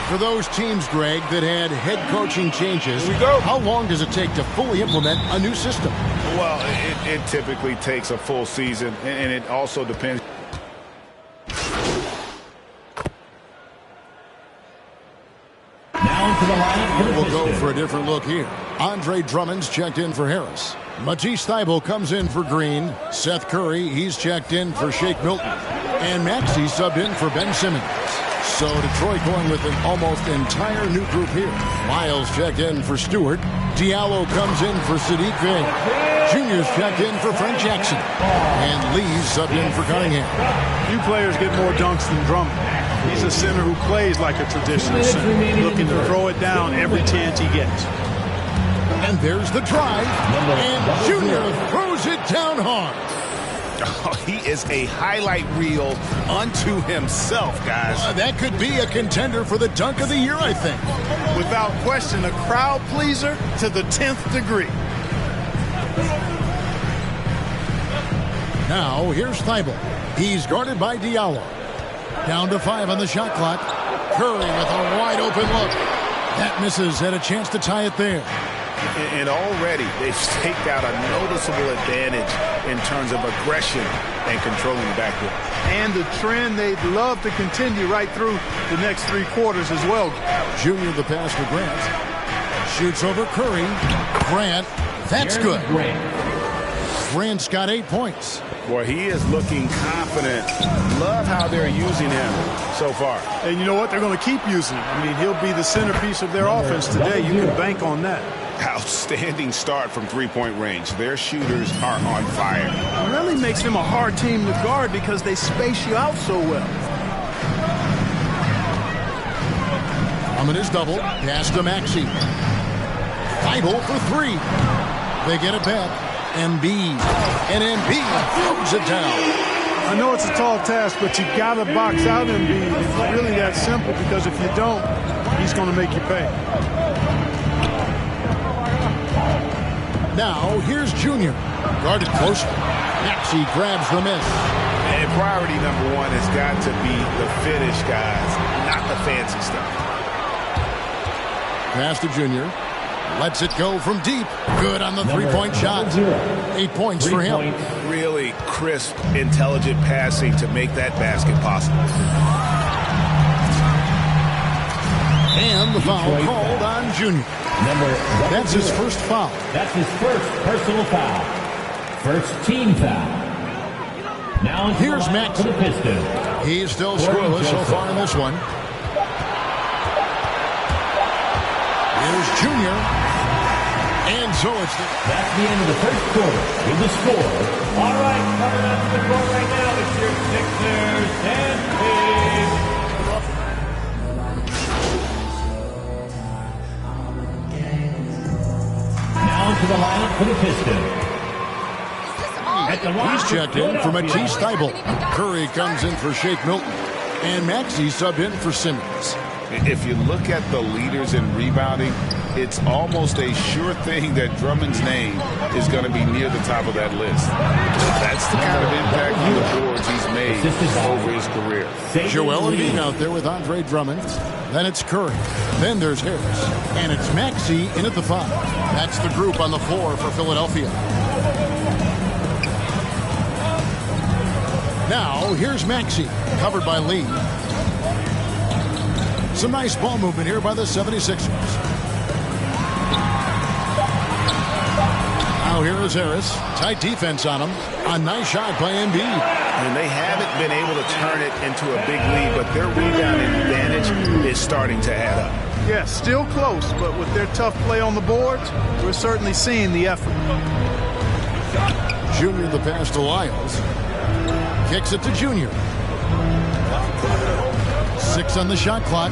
Speaker 3: For those teams, Greg, that had head coaching changes, how long does it take to fully implement a new system?
Speaker 6: Well, it typically takes a full season, and it also depends.
Speaker 3: Down to the line. We'll go for a different look here. Andre Drummond's checked in for Harris. Matisse Thybulle comes in for Green. Seth Curry, he's checked in for Shake Milton. And Maxey subbed in for Ben Simmons. So Detroit going with an almost entire new group here. Miles checked in for Stewart. Diallo comes in for Sadiq Bey. Junior's checked in for Frank Jackson. And Lee's subbed in for Cunningham.
Speaker 17: Few players get more dunks than Drummond. He's a center who plays like a traditional center, looking to throw it down every chance he gets.
Speaker 3: And there's the drive. And Junior throws it down hard.
Speaker 6: Oh, he is a highlight reel unto himself, guys.
Speaker 3: That could be a contender for the dunk of the year, I think.
Speaker 17: Without question, a crowd pleaser to the 10th degree.
Speaker 3: Now, here's Thybulle. He's guarded by Diallo. Down to 5 on the shot clock. Curry with a wide open look. That misses, had a chance to tie it there.
Speaker 6: And already they've staked out a noticeable advantage in terms of aggression and controlling the backcourt.
Speaker 17: And the trend they'd love to continue right through the next 3 quarters as well.
Speaker 3: Junior the pass for Grant. Shoots over Curry. Grant, that's good. Grant's got 8 points.
Speaker 6: Boy, he is looking confident. Love how they're using him so far.
Speaker 17: And you know what? They're going to keep using him. I mean, he'll be the centerpiece of their offense today. You can bank on that.
Speaker 6: Outstanding start from three-point range. Their shooters are on fire.
Speaker 17: It really makes them a hard team to guard because they space you out so well.
Speaker 3: Drummond is double. Pass to Maxey. Thybulle for 3. They get it back. Embiid. And Embiid throws it down.
Speaker 17: I know it's a tall task, but you got to box out Embiid. It's really that simple because if you don't, he's going to make you pay.
Speaker 3: Now, here's Junior. Guarded closely. Maxey grabs the miss.
Speaker 6: And priority number 1 has got to be the finish, guys, not the fancy stuff.
Speaker 3: Pass to Junior. Lets it go from deep. Good on the three-point shot. 8 points for him.
Speaker 22: Really crisp, intelligent passing to make that basket possible.
Speaker 3: And the foul called on Junior. That's his first foul.
Speaker 4: That's his first personal foul. First team foul. Now
Speaker 3: here's Max.
Speaker 4: The Pistons.
Speaker 3: He's still scoreless so far in this one. Here's Junior. And so it's
Speaker 4: that's the end of the first quarter with the score. All right, coming up to the court right now, it's your Sixers and Pigs. Now to the lineup for the Pistons.
Speaker 3: He's checked in for Matisse Thybulle. Curry comes in for Shake Milton. And Maxey subbed in for Simmons.
Speaker 22: If you look at the leaders in rebounding, it's almost a sure thing that Drummond's name is going to be near the top of that list. That's the kind of impact on the boards he's made over his career.
Speaker 3: Joel Embiid out there with Andre Drummond. Then it's Curry. Then there's Harris. And it's Maxey in at the 5. That's the group on the floor for Philadelphia. Now, here's Maxey, covered by Lee. Some nice ball movement here by the 76ers. Now here is Harris. Tight defense on him. A nice shot by Embiid.
Speaker 22: And they haven't been able to turn it into a big lead, but their rebounding advantage is starting to add up.
Speaker 17: Yeah, still close, but with their tough play on the boards, we're certainly seeing the effort.
Speaker 3: Junior the pass to Lyles. Kicks it to Junior. 6 on the shot clock.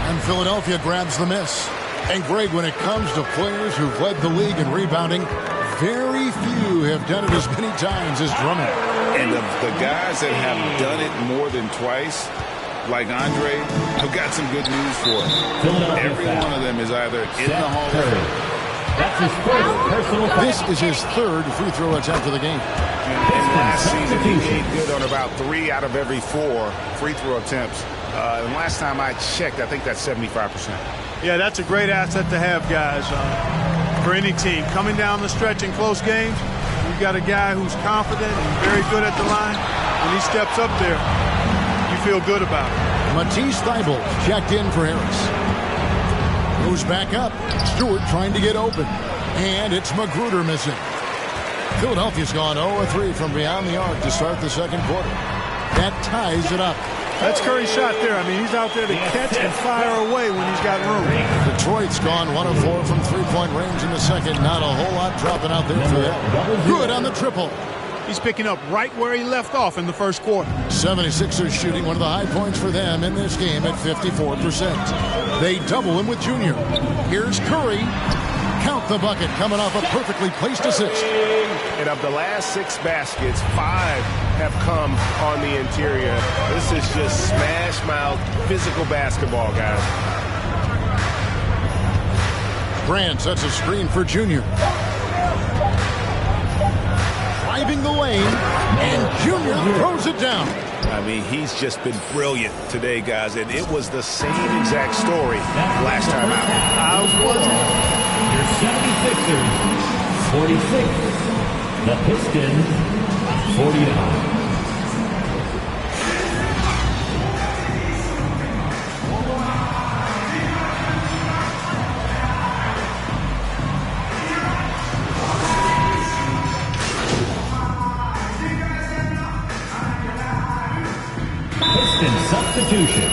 Speaker 3: And Philadelphia grabs the miss. And Greg, when it comes to players who've led the league in rebounding, very few have done it as many times as Drummond.
Speaker 22: And the guys that have done it more than twice, like Andre, I've got some good news for him. Every one of them is either in the Hall of Fame.
Speaker 4: That's his first personal foul.
Speaker 3: This is his 3rd free throw attempt of the game.
Speaker 22: And last season, he made good on about 3 out of every 4 free throw attempts. And last time I checked, I think that's 75%.
Speaker 17: Yeah, that's a great asset to have, guys, for any team. Coming down the stretch in close games, you've got a guy who's confident and very good at the line. When he steps up there, you feel good about it.
Speaker 3: Matisse Thybulle checked in for Harris. Goes back up. Stewart trying to get open. And it's Magruder missing. Philadelphia's gone 0-3 from beyond the arc to start the second quarter. That ties it up.
Speaker 17: That's Curry's shot there. I mean, he's out there to catch and fire away when he's got room.
Speaker 3: Detroit's gone 1-4 from three-point range in the second. Not a whole lot dropping out there for them. Good on the triple.
Speaker 17: He's picking up right where he left off in the first quarter.
Speaker 3: 76ers shooting one of the high points for them in this game at 54%. They double him with Junior. Here's Curry. Count the bucket coming off a perfectly placed assist.
Speaker 22: And of the last 6 baskets, 5 have come on the interior. This is just smash mouth physical basketball, guys.
Speaker 3: Grant sets a screen for Junior. Driving the lane, and Junior throws it down.
Speaker 22: I mean, he's just been brilliant today, guys, and it was the same exact story last time out.
Speaker 4: Your 76ers, 46. The Pistons, 49. Substitution.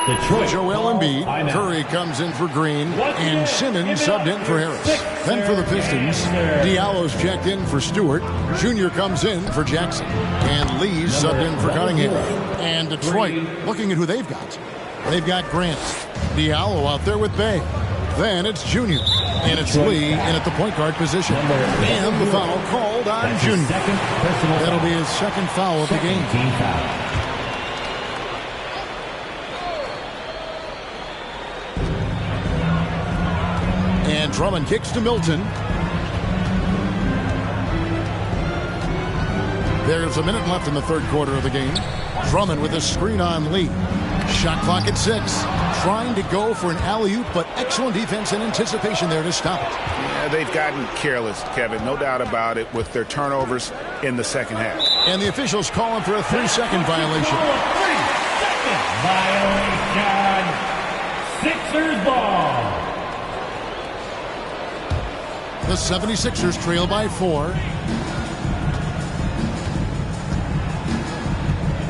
Speaker 4: Detroit.
Speaker 3: Joel Embiid. Curry comes in for Green. And Simmons subbed in for Harris. Then for the Pistons, Diallo's checked in for Stewart. Junior comes in for Jackson. And Lee's subbed in for Cunningham. And Detroit, looking at who they've got. They've got Grant. Diallo out there with Bay. Then it's Junior. And it's Lee in at the point guard position. And the foul called on Junior. That'll be his second foul of the game. And Drummond kicks to Milton. There's a minute left in the third quarter of the game. Drummond with a screen on Lee. Shot clock at 6. trying to go for an alley-oop, but excellent defense and anticipation there to stop it.
Speaker 6: Yeah, they've gotten careless, Kevin, no doubt about it, with their turnovers in the second half.
Speaker 3: And the officials calling for a 3-second violation.
Speaker 4: 3-second violation. Sixers ball.
Speaker 3: The 76ers trail by 4.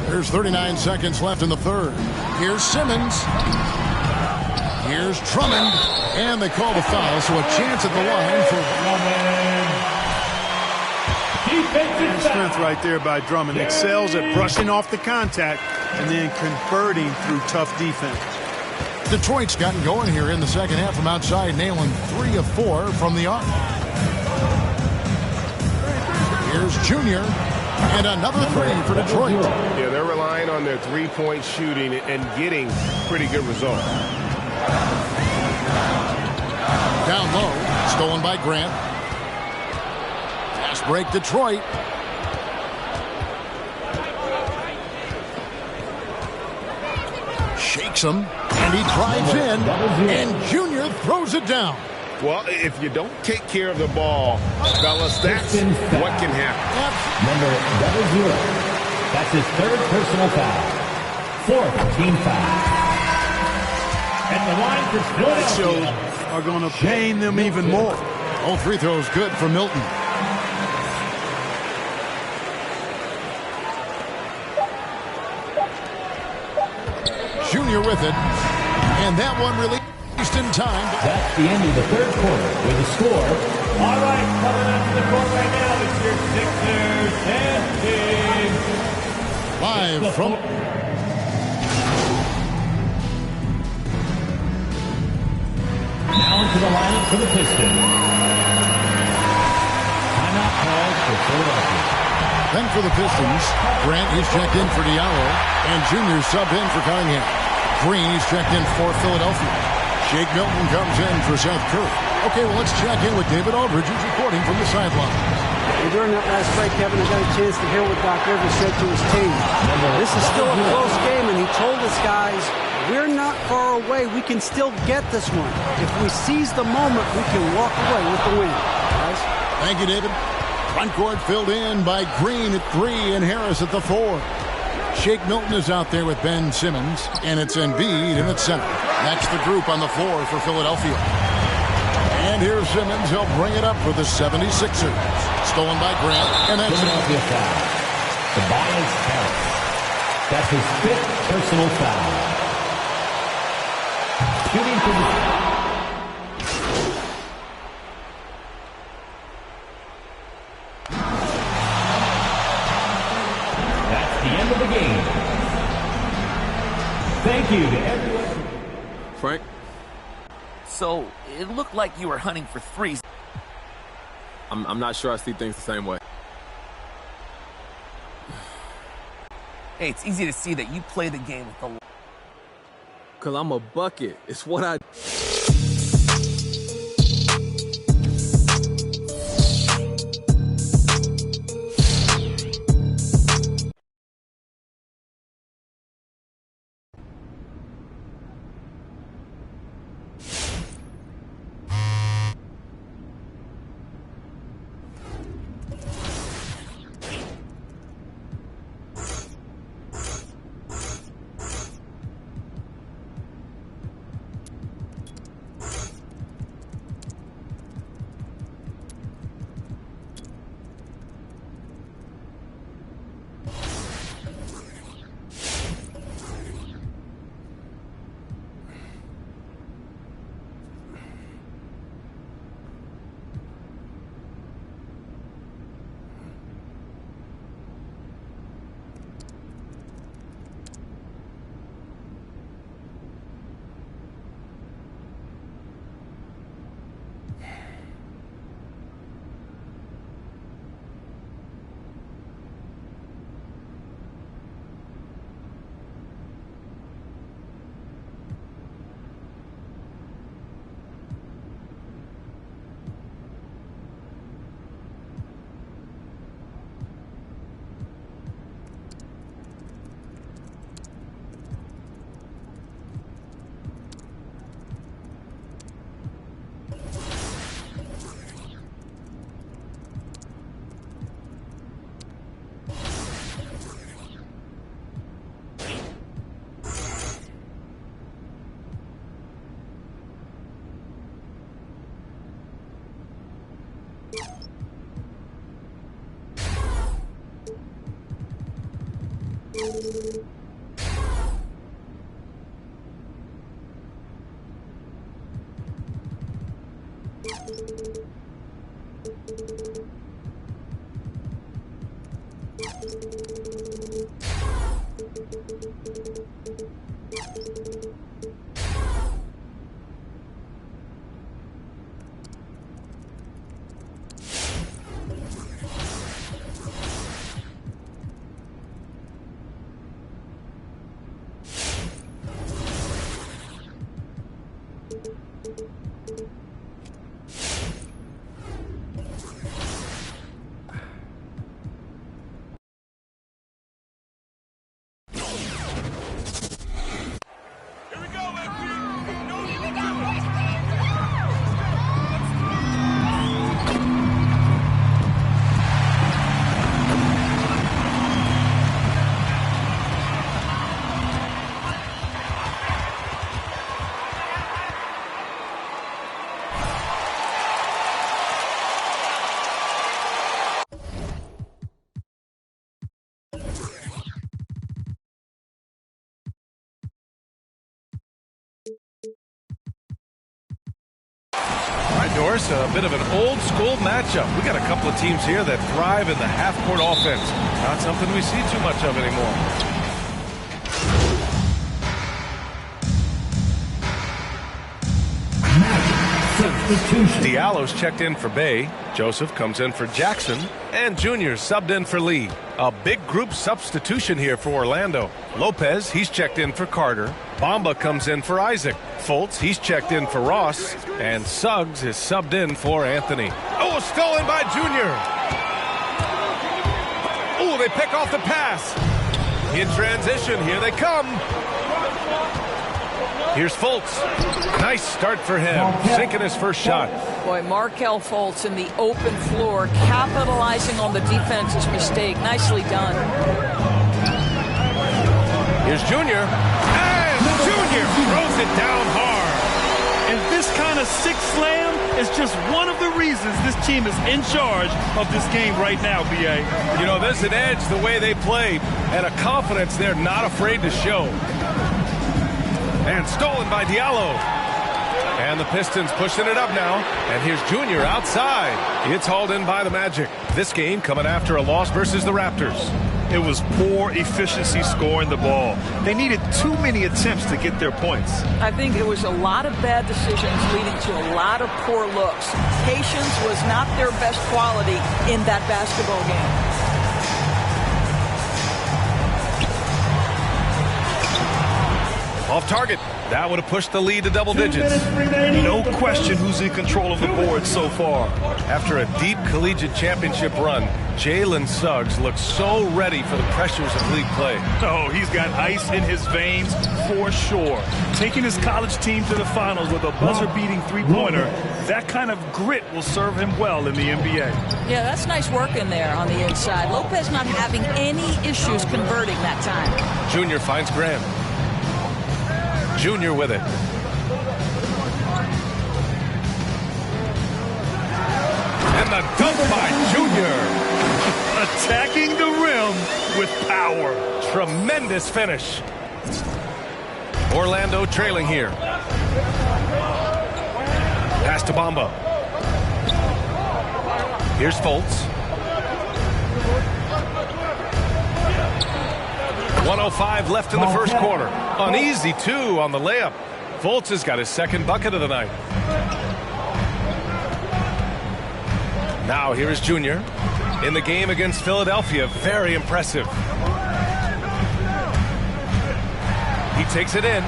Speaker 3: There's 39 seconds left in the third. Here's Simmons. Here's Drummond. And they call the foul, so a chance at the line for
Speaker 17: strength right there by Drummond. Excels at brushing off the contact and then converting through tough defense.
Speaker 3: Detroit's gotten going here in the second half from outside, nailing 3 of 4 from the arc. Here's Junior. And another 3 for Detroit.
Speaker 2: Yeah, they're relying on their three-point shooting and getting pretty good results.
Speaker 3: Down low, stolen by Grant. Pass break Detroit. Shakes him, and he drives in, and Junior throws it down.
Speaker 2: Well, if you don't take care of the ball, fellas, that's what can happen.
Speaker 4: Number 00. That's his third personal foul. Fourth team foul. At the line for Philadelphia.
Speaker 17: Are going to pain them even more.
Speaker 3: All free throws good for Milton. Junior with it. And that one released in time.
Speaker 4: That's the end of the third quarter with a score. All right, coming up to the court right now, it's your Sixers and team.
Speaker 3: Live from...
Speaker 4: Now into the lineup for the Pistons. Timeout called for Philadelphia.
Speaker 3: Then for the Pistons, Grant, he's checked in for Diallo, and Junior subbed in for Cunningham. Green, he's checked in for Philadelphia. Shake Milton comes in for Seth Curry. Okay, well, let's check in with David Aldridge, who's reporting from the sideline.
Speaker 8: And during that last break, Kevin, I got a chance to hear what Doc Rivers said to his team. This is still a close game, and he told his guys, we're not far away. We can still get this one. If we seize the moment, we can walk away with the win. Guys?
Speaker 3: Thank you, David. Front court filled in by Green at 3 and Harris at the 4. Shake Milton is out there with Ben Simmons, and it's Embiid in at center. That's the group on the floor for Philadelphia. And here's Simmons. He'll bring it up for the 76ers. Stolen by Grant, and that's
Speaker 4: Philadelphia foul. Tobias Harris. That's his 5th personal foul. Shooting for the... That's the end of the game. Thank you to everyone.
Speaker 10: Frank?
Speaker 20: So, it looked like you were hunting for threes.
Speaker 10: I'm not sure I see things the same way.
Speaker 20: Hey, it's easy to see that you play the game with the...
Speaker 10: Because I'm a bucket. It's what I...
Speaker 16: Norris, a bit of an old-school matchup. We got a couple of teams here that thrive in the half-court offense. Not something we see too much of anymore. Diallo's checked in for Bay. Joseph comes in for Jackson. And Junior subbed in for Lee. A big group substitution here for Orlando. Lopez, he's checked in for Carter. Bamba comes in for Isaac. Fultz, he's checked in for Ross. And Suggs is subbed in for Anthony. Oh, stolen by Junior. Oh, they pick off the pass. In transition, here they come. Here's Fultz. Nice start for him, sinking his first shot.
Speaker 7: Boy, Markelle Fultz in the open floor, capitalizing on the defense's mistake. Nicely done.
Speaker 16: Here's Junior. And Junior throws it down hard.
Speaker 9: And this kind of six slam is just one of the reasons this team is in charge of this game right now, B.A.
Speaker 16: You know, there's an edge the way they play and a confidence they're not afraid to show. And stolen by Diallo. And the Pistons pushing it up now. And here's Junior outside. It's hauled in by the Magic. This game coming after a loss versus the Raptors.
Speaker 9: It was poor efficiency scoring the ball. They needed too many attempts to get their points.
Speaker 7: I think it was a lot of bad decisions leading to a lot of poor looks. Patience was not their best quality in that basketball game.
Speaker 16: Off target. That would have pushed the lead to double digits.
Speaker 9: No question who's in control of the board so far.
Speaker 16: After a deep collegiate championship run, Jalen Suggs looks so ready for the pressures of league play.
Speaker 9: Oh, he's got ice in his veins for sure. Taking his college team to the finals with a buzzer-beating three-pointer, that kind of grit will serve him well in the NBA.
Speaker 7: Yeah, that's nice work in there on the inside. Lopez not having any issues converting that time.
Speaker 16: Junior finds Graham. Junior with it. And the dunk by Junior.
Speaker 9: Attacking the rim with power.
Speaker 16: Tremendous finish. Orlando trailing here. Pass to Bamba. Here's Fultz. 1:05 left in the first quarter. An easy two on the layup. Fultz has got his second bucket of the night. Now here is Junior. In the game against Philadelphia, very impressive. He takes it in.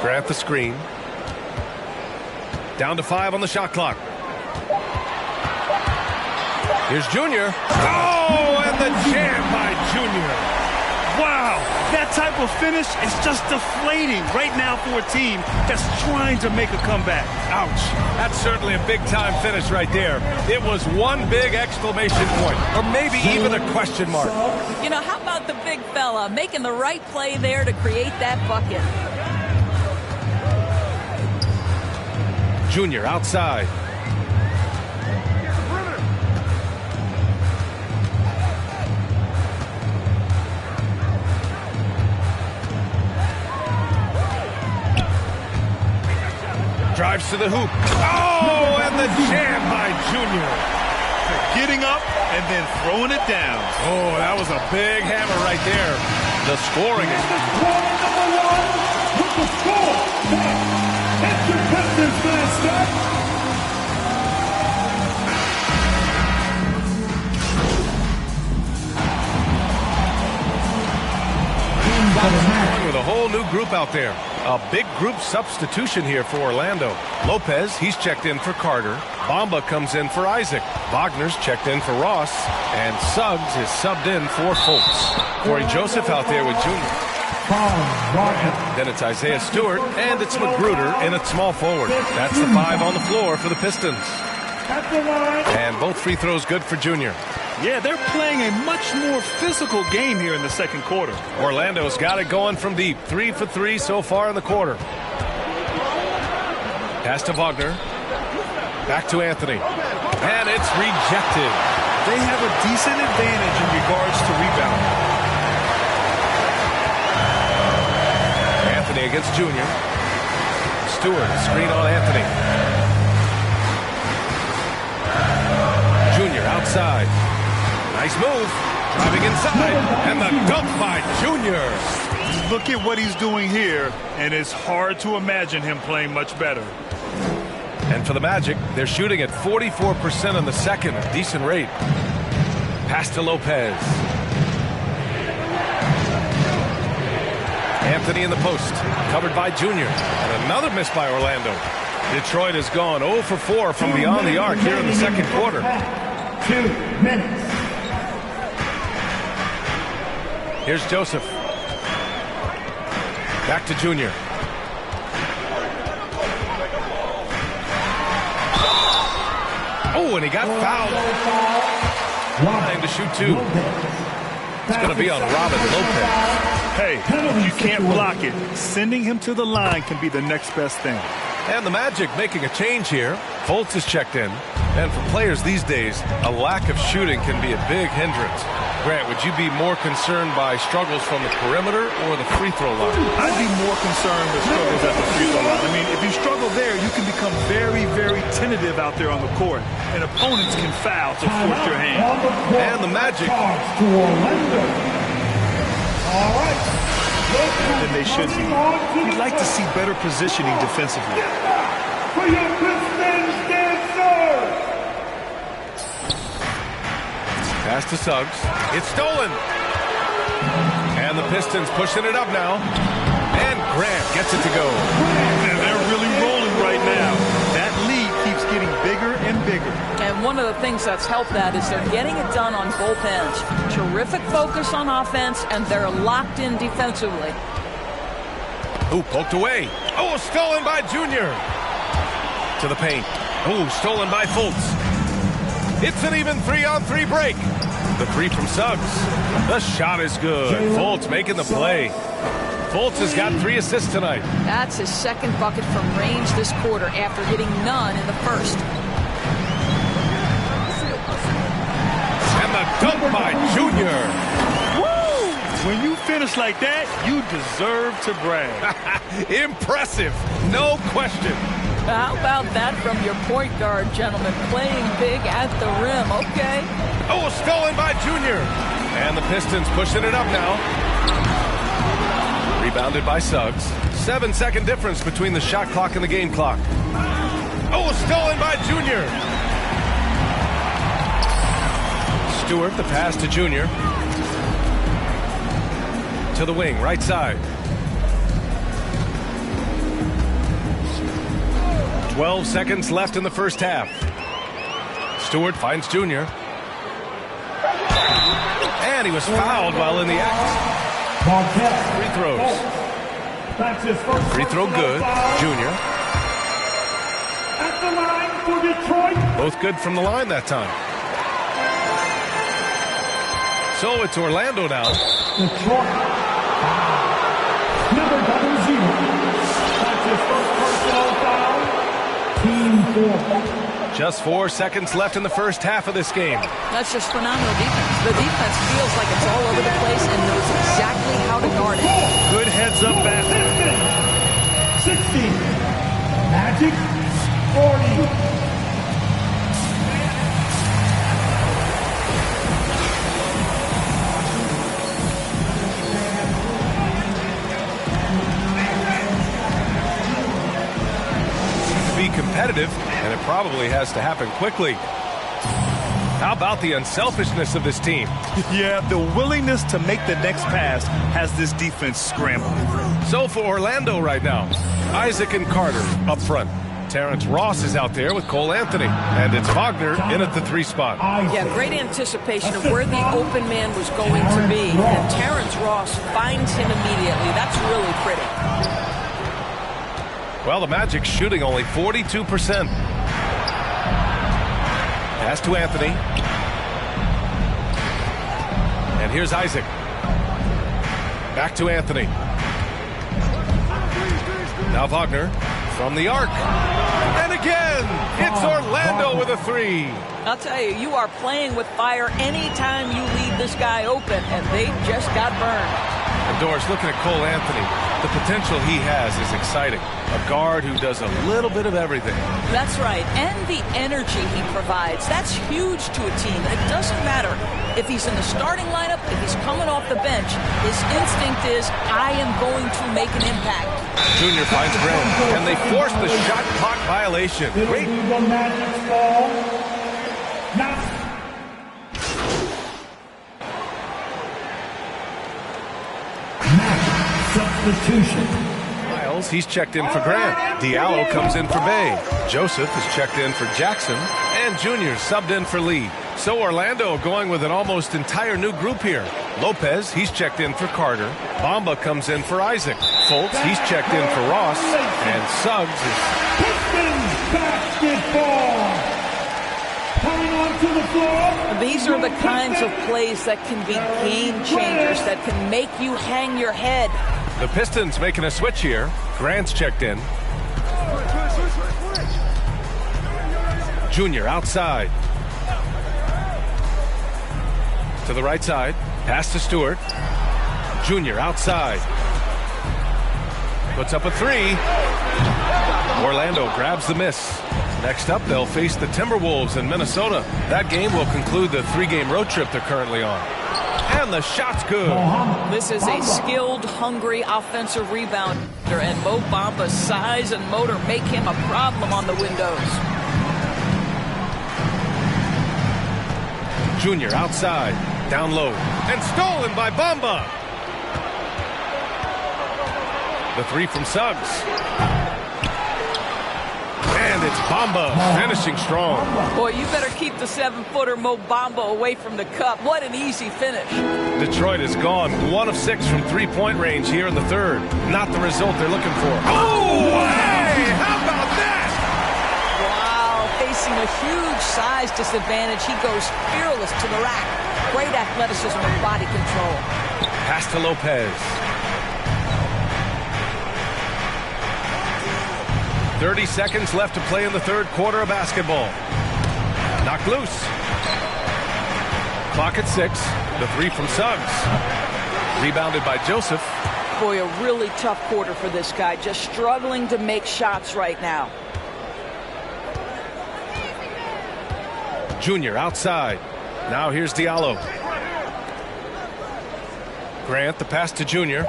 Speaker 16: Grant the screen. Down to 5 on the shot clock. Here's Junior. Oh, and the jam by Junior.
Speaker 9: Wow, that type of finish is just deflating right now for a team that's trying to make a comeback.
Speaker 16: Ouch. That's certainly a big-time finish right there. It was one big exclamation point, or maybe even a question mark.
Speaker 7: You know, how about the big fella making the right play there to create that bucket?
Speaker 16: Junior outside. Drives to the hoop. Oh, and the jam by Junior.
Speaker 9: Getting up and then throwing it down.
Speaker 16: Oh, that was a big hammer right there. The scoring is...
Speaker 4: With the score, it's your Pistons mascot.
Speaker 16: With a whole new group out there. A big group substitution here for Orlando. Lopez, he's checked in for Carter. Bamba comes in for Isaac. Wagner's checked in for Ross. And Suggs is subbed in for Fultz. Corey Joseph out there with Junior. Then it's Isaiah Stewart, and it's Magruder in at small forward. That's the 5 on the floor for the Pistons. And both free throws good for Junior.
Speaker 9: Yeah, they're playing a much more physical game here in the second quarter.
Speaker 16: Orlando's got it going from deep. 3 for 3 so far in the quarter. Pass to Wagner. Back to Anthony. And it's rejected.
Speaker 9: They have a decent advantage in regards to rebounding.
Speaker 16: Anthony against Junior. Stewart, screen on Anthony. Junior outside. Nice move. Driving inside. And the dunk by Junior.
Speaker 9: Look at what he's doing here, and it's hard to imagine him playing much better.
Speaker 16: And for the Magic, they're shooting at 44% in the second. A decent rate. Pass to Lopez. Anthony in the post. Covered by Junior. And another miss by Orlando. Detroit has gone 0 for 4 from beyond the arc here in the second quarter.
Speaker 4: 2 minutes.
Speaker 16: Here's Joseph. Back to Junior. Oh, and he got fouled. Line to shoot 2. It's going to be on Robin Lopez.
Speaker 9: Hey, if you can't block it, sending him to the line can be the next best thing.
Speaker 16: And the Magic making a change here. Fultz is checked in. And for players these days, a lack of shooting can be a big hindrance. Grant, would you be more concerned by struggles from the perimeter or the free throw line?
Speaker 9: I'd be more concerned with struggles at the free throw line. I mean, if you struggle there, you can become very, very tentative out there on the court. And opponents can foul to force your hand.
Speaker 16: And the Magic.
Speaker 4: All right.
Speaker 9: Than they should be. We'd like to see better positioning defensively.
Speaker 4: For your Pistons dancer.
Speaker 16: Pass to Suggs. It's stolen. And the Pistons pushing it up now. And Grant gets it to go.
Speaker 9: And they're really rolling right now. That lead keeps getting bigger and bigger.
Speaker 7: And one of the things that's helped that is they're getting it done on both ends. Terrific focus on offense, and they're locked in defensively.
Speaker 16: Ooh, poked away. Oh, stolen by Junior. To the paint. Ooh, stolen by Fultz. It's an even 3-on-3 break. The 3 from Suggs. The shot is good. Fultz making the play. Fultz has got 3 assists tonight.
Speaker 7: That's his second bucket from range this quarter after hitting none in the first.
Speaker 16: And the dunk by Junior.
Speaker 9: Woo! When you finish like that, you deserve to brag.
Speaker 16: Impressive. No question.
Speaker 7: How about that from your point guard, gentlemen? Playing big at the rim, okay?
Speaker 16: Oh, stolen by Junior. And the Pistons pushing it up now. Rebounded by Suggs. 7-second difference between the shot clock and the game clock. Oh, stolen by Junior. Stewart, the pass to Junior. To the wing, right side. 12 seconds left in the first half. Stewart finds Junior. And he was fouled while in the act. Free throws. Free throw good. Junior.
Speaker 4: At the line for Detroit.
Speaker 16: Both good from the line that time. So it's Orlando now.
Speaker 4: Detroit. Number 00. That's his first personal foul. Team 4.
Speaker 16: Just 4 seconds left in the first half of this game.
Speaker 7: That's just phenomenal defense. The defense feels like it's all over the place and knows exactly how to guard it.
Speaker 9: Good heads-up basket.
Speaker 4: 60. Magic. Magic 40.
Speaker 16: Competitive, and it probably has to happen quickly. How about the unselfishness of this team?
Speaker 9: Yeah, the willingness to make the next pass has this defense scrambling.
Speaker 16: So for Orlando right now, Isaac and Carter up front. Terrence Ross is out there with Cole Anthony, and it's Wagner in at the 3 spot.
Speaker 7: Yeah, great anticipation of where the open man was going to be, and Terrence Ross finds him immediately. That's really pretty.
Speaker 16: Well, the Magic shooting only 42%. Pass to Anthony. And here's Isaac. Back to Anthony. Now Wagner from the arc. And again, it's Orlando with a 3.
Speaker 7: I'll tell you, you are playing with fire anytime you leave this guy open, and they just got burned.
Speaker 16: And Doris, looking at Cole Anthony, the potential he has is exciting. A guard who does a little bit of everything.
Speaker 7: That's right. And the energy he provides, that's huge to a team. It doesn't matter if he's in the starting lineup, if he's coming off the bench. His instinct is, I am going to make an impact.
Speaker 16: Junior finds Graham, and they force the shot clock violation. Great.
Speaker 4: Substitution.
Speaker 16: Miles, he's checked in for Grant. Diallo comes in for Bay. Joseph is checked in for Jackson. And Junior subbed in for Lee. So Orlando going with an almost entire new group here. Lopez, he's checked in for Carter. Bamba comes in for Isaac. Fultz, he's checked in for Ross. And Suggs is...
Speaker 4: Pistons basketball. Coming onto the floor.
Speaker 7: These are the kinds of plays that can be game changers, that can make you hang your head.
Speaker 16: The Pistons making a switch here. Grant's checked in. Junior outside. To the right side. Pass to Stewart. Junior outside. Puts up a 3. Orlando grabs the miss. Next up, they'll face the Timberwolves in Minnesota. That game will conclude the 3-game road trip they're currently on. And the shot's good.
Speaker 7: This is a skilled, hungry offensive rebounder, and Mo Bamba's size and motor make him a problem on the windows.
Speaker 16: Junior outside, down low, and stolen by Bamba. The 3 from Suggs. And it's Bamba finishing strong.
Speaker 7: Boy, you better keep the 7-footer Mo Bamba away from the cup. What an easy finish.
Speaker 16: Detroit has gone 1 of 6 from 3-point range here in the third. Not the result they're looking for. Oh, hey! How about that?
Speaker 7: Wow, facing a huge size disadvantage, he goes fearless to the rack. Great athleticism and body control.
Speaker 16: Pass to Lopez. 30 seconds left to play in the third quarter of basketball. Knocked loose. Clock at 6. The 3 from Suggs. Rebounded by Joseph.
Speaker 7: Boy, a really tough quarter for this guy. Just struggling to make shots right now.
Speaker 16: Junior outside. Now here's Diallo. Grant, the pass to Junior.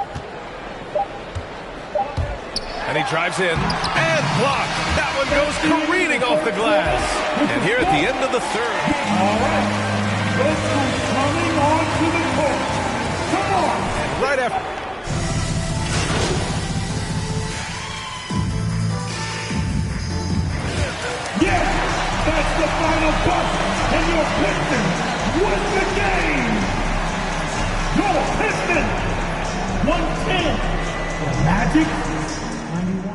Speaker 16: And he drives in. And blocked. That one goes careening off the glass. And here at the end of the third.
Speaker 4: All right. Look who's coming onto the court. Come on.
Speaker 16: And right after.
Speaker 4: Yes, that's the final buzzer. And your Pistons win the game. Your Pistons 110. The Magic 91.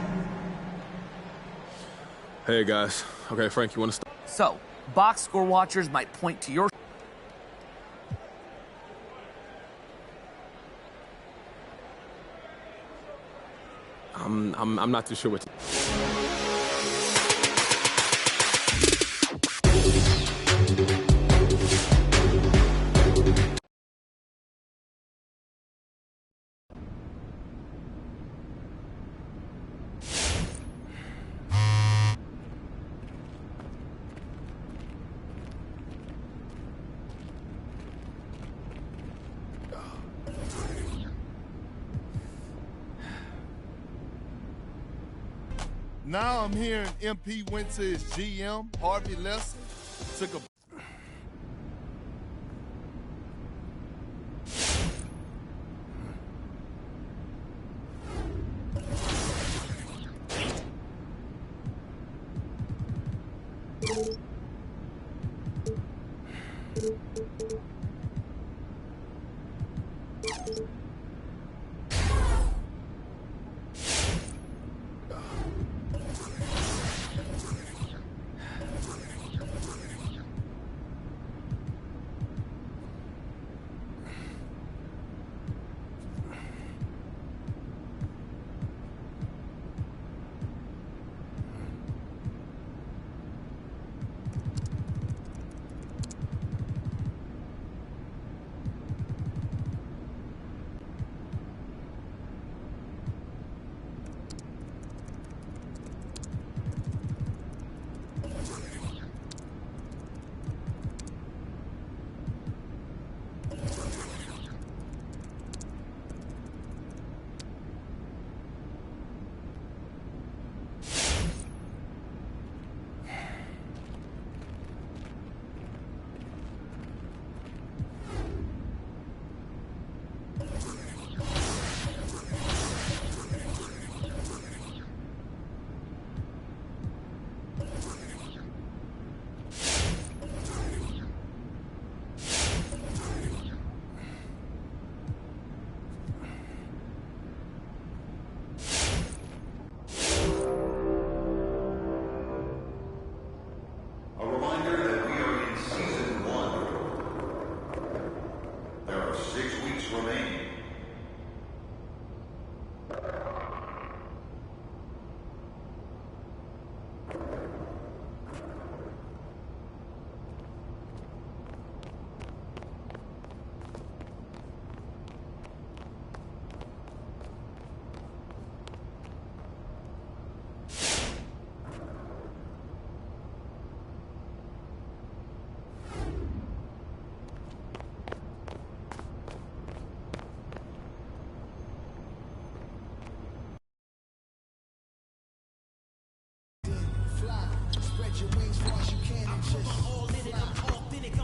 Speaker 10: Hey guys. Okay, Frank, you want to start?
Speaker 20: So, box score watchers might point to your...
Speaker 10: I'm not too sure what to...
Speaker 12: Now I'm hearing MP went to his GM, Harvey Lester, took a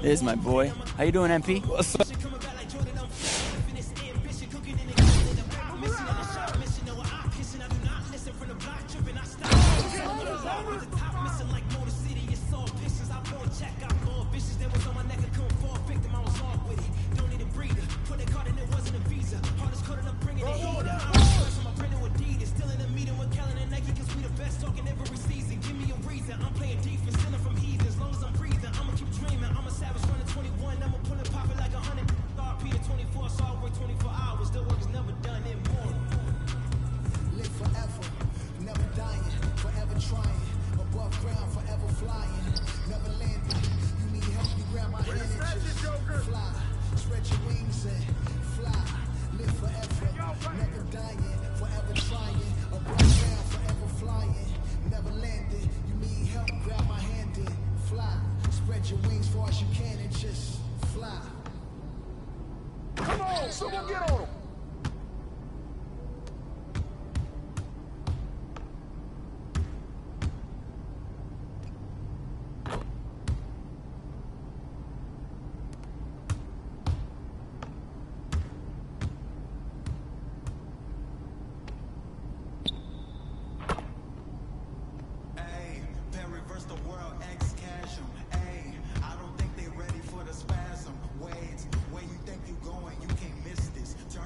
Speaker 13: There's my boy. How you doing, MP? What's up?
Speaker 12: Someone get on him!
Speaker 23: Turn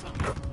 Speaker 3: Bye.